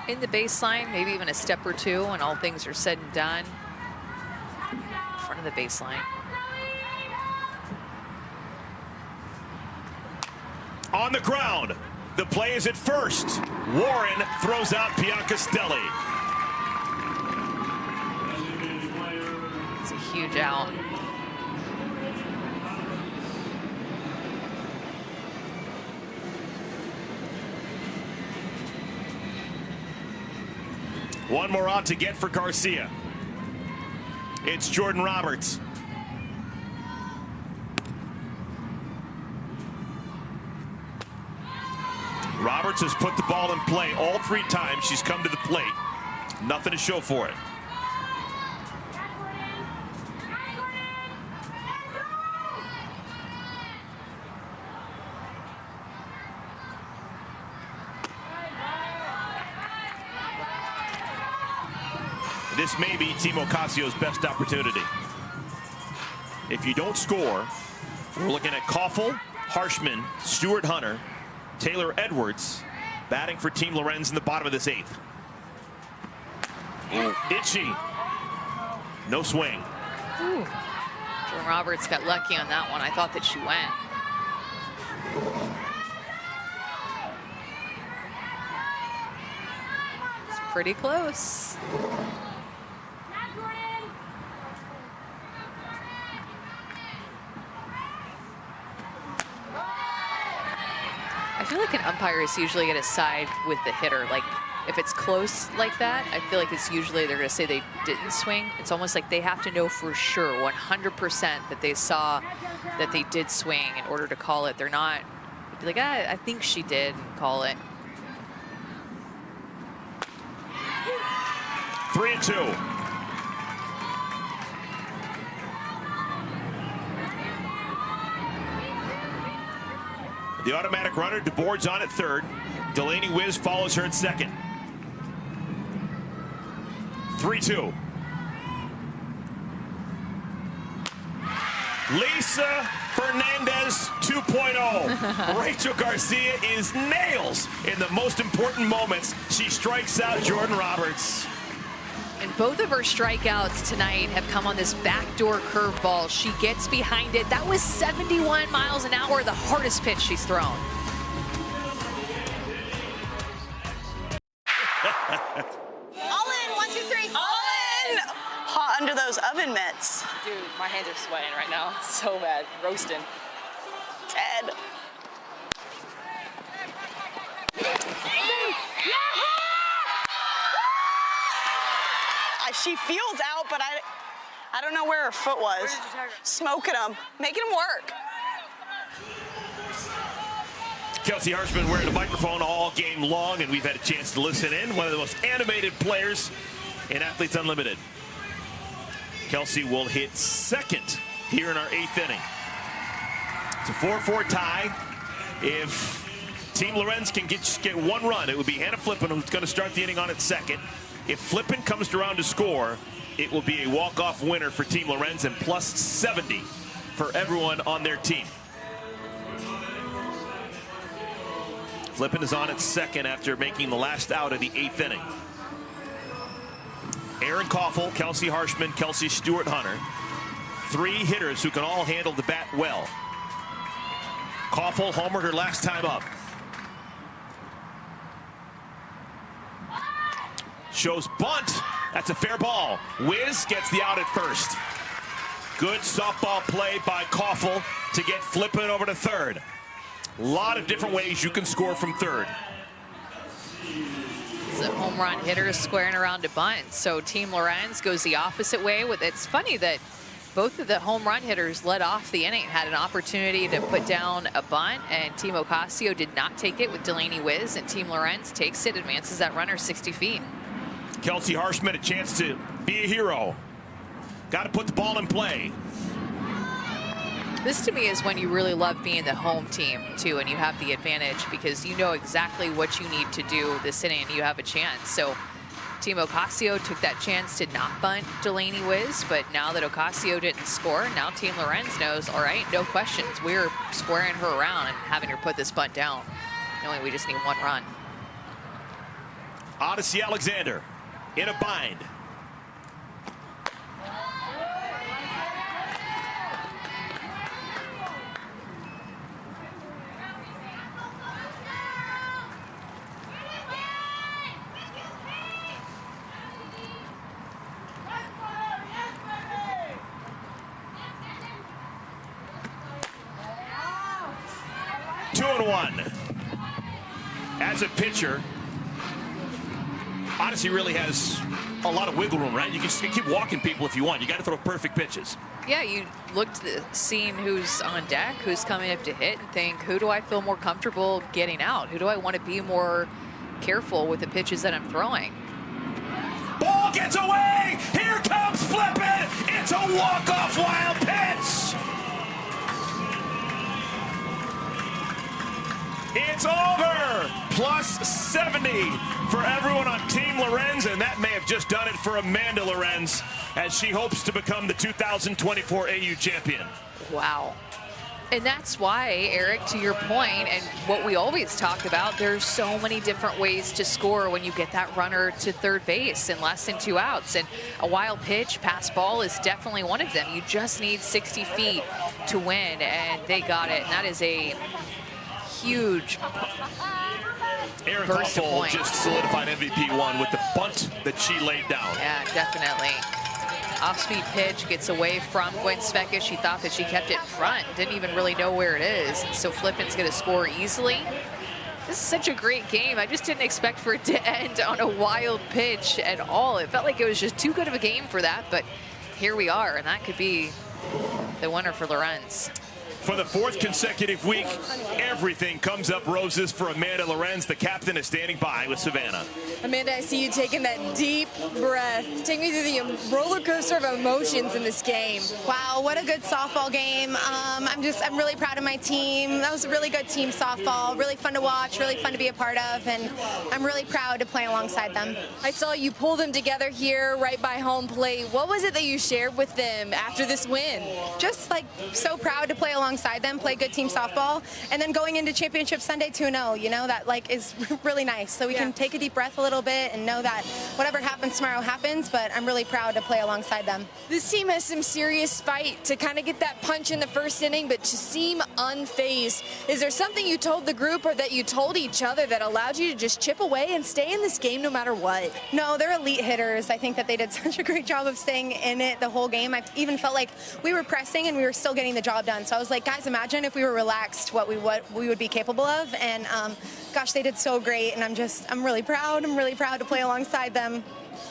in the baseline, maybe even a step or two when all things are said and done. In front of the baseline. On the ground, the play is at first. Warren throws out Bianca Stelly. It's a huge out. One more out to get for Garcia. It's Jordan Roberts. Roberts has put the ball in play all 3 times she's come to the plate. Nothing to show for it. This may be Team Ocasio's best opportunity. If you don't score, we're looking at Koffel, Harshman, Stewart Hunter, Taylor Edwards batting for Team Lorenz in the bottom of this 8th. Itchy. No swing. Ooh. Jordan Roberts got lucky on that one. I thought that she went. It's pretty close. I feel like an umpire is usually going to side with the hitter. Like, if it's close like that, I feel like it's usually they're going to say they didn't swing. It's almost like they have to know for sure, 100%, that they saw that they did swing in order to call it. They're not be like, I think she did, and call it. 3-2. The automatic runner, DeBoard's on at third. Delaney Wiz follows her at second. 3-2. Lisa Fernandez 2.0. Rachel Garcia is nails in the most important moments. She strikes out Jordan Roberts. And both of her strikeouts tonight have come on this backdoor curveball. She gets behind it. That was 71 miles an hour, the hardest pitch she's thrown. All in, 1, 2, 3. All in! Hot under those oven mitts. Dude, my hands are sweating right now. So bad. Roasting. Ted. She feels out, but I don't know where her foot was. Smoking them, making them work. Kelsey Harshman wearing a microphone all game long, and we've had a chance to listen in. One of the most animated players in Athletes Unlimited. Kelsey will hit second here in our 8th inning. It's a 4-4 tie. If Team Lorenz can get 1 run, it would be Hannah Flippen who's going to start the inning on its second. If Flippen comes around to score, it will be a walk-off winner for Team Lorenz and plus 70 for everyone on their team. Flippen is on at second after making the last out of the 8th inning. Aaron Koffel, Kelsey Harshman, Kelsey Stewart Hunter. 3 hitters who can all handle the bat well. Koffel homered her last time up. Shows bunt. That's a fair ball. Wiz gets the out at first. Good softball play by Koffel to get Flippen over to third. A lot of different ways you can score from third. It's a home run hitter squaring around to bunt. So Team Lorenz goes the opposite way. It's funny that both of the home run hitters led off the inning, had an opportunity to put down a bunt, and Team Ocasio did not take it with Delaney Wiz, and Team Lorenz takes it, advances that runner 60 feet. Kelsey Harshman a chance to be a hero. Got to put the ball in play. This to me is when you really love being the home team too, and you have the advantage because you know exactly what you need to do this inning and you have a chance. So Team Ocasio took that chance to not bunt Delaney Wiz, but now that Ocasio didn't score, now Team Lorenz knows, all right, no questions. We're squaring her around and having her put this bunt down, knowing we just need 1 run. Odyssey Alexander in a bind. Two and one. As a pitcher, Odyssey really has a lot of wiggle room, right? You can just keep walking people if you want. You got to throw perfect pitches. Yeah, you looked at seeing who's on deck, who's coming up to hit, and think, who do I feel more comfortable getting out? Who do I want to be more careful with the pitches that I'm throwing? Ball gets away. Here comes Flippin. It's a walk-off wild pitch. It's over. Plus 70 for everyone on Team Lorenz, and that may have just done it for Amanda Lorenz as she hopes to become the 2024 AU champion. Wow. And that's why, Eric, to your point, and what we always talk about, there's so many different ways to score when you get that runner to third base in less than 2 outs. And a wild pitch, pass ball is definitely one of them. You just need 60 feet to win, and they got it. And that is a huge Erin burst of Koffel points. just solidified MVP1 with the bunt that she laid down. Yeah, definitely. Off-speed pitch gets away from Gwen Speckis. She thought that she kept it in front, didn't even really know where it is. And so Flippin's going to score easily. This is such a great game. I just didn't expect for it to end on a wild pitch at all. It felt like it was just too good of a game for that, but here we are, and that could be the winner for Lorenz. For the 4th consecutive week, everything comes up roses for Amanda Lorenz. The captain is standing by with Savannah. Amanda, I see you taking that deep breath. Take me through the roller coaster of emotions in this game. Wow, what a good softball game. I'm really proud of my team. That was a really good team softball. Really fun to watch, really fun to be a part of, and I'm really proud to play alongside them. I saw you pull them together here right by home plate. What was it that you shared with them after this win? Just like so proud to play alongside them, play good team softball, and then going into Championship Sunday 2-0, you know, that like is really nice. So we can take a deep breath a little bit and know that whatever happens tomorrow happens, but I'm really proud to play alongside them. This team has some serious fight to kind of get that punch in the first inning, but to seem unfazed. Is there something you told the group or that you told each other that allowed you to just chip away and stay in this game no matter what? No, they're elite hitters. I think that they did such a great job of staying in it the whole game. I even felt like we were pressing and we were still getting the job done. So I was like, guys, imagine if we were relaxed what we would be capable of. And gosh, they did so great. And I'm really proud. I'm really proud to play alongside them.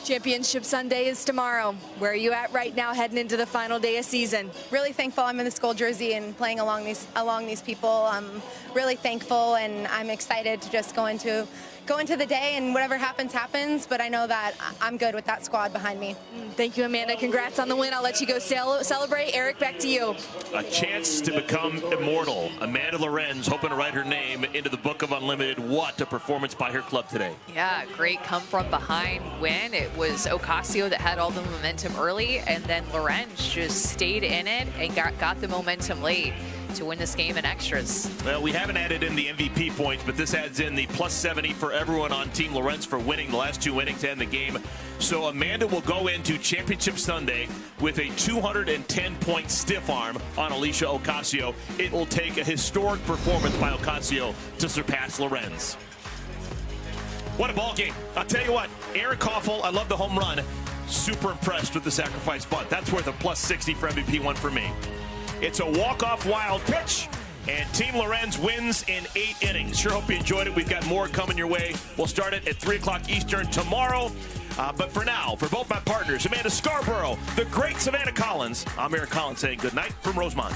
Championship Sunday is tomorrow. Where are you at right now heading into the final day of season? Really thankful I'm in the school jersey and playing along these people. I'm really thankful, and I'm excited to just go into the day, and whatever happens, happens. But I know that I'm good with that squad behind me. Thank you, Amanda. Congrats on the win. I'll let you go celebrate. Eric, back to you. A chance to become immortal. Amanda Lorenz hoping to write her name into the Book of Unlimited. What a performance by her club today. Yeah, great come from behind win. It was Ocasio that had all the momentum early, and then Lorenz just stayed in it and got the momentum late to win this game in extras. Well, we haven't added in the MVP points, but this adds in the plus 70 for everyone on Team Lorenz for winning the last 2 innings to end the game. So Amanda will go into Championship Sunday with a 210-point stiff arm on Alicia Ocasio. It will take a historic performance by Ocasio to surpass Lorenz. What a ball game. I'll tell you what, Erin Koffel, I love the home run. Super impressed with the sacrifice bunt. That's worth a plus 60 for MVP1 for me. It's a walk-off wild pitch, and Team Lorenz wins in 8 innings. Sure hope you enjoyed it. We've got more coming your way. We'll start it at 3 o'clock Eastern tomorrow. But for now, for both my partners, Amanda Scarborough, the great Savannah Collins, I'm Eric Collins saying good night from Rosemont.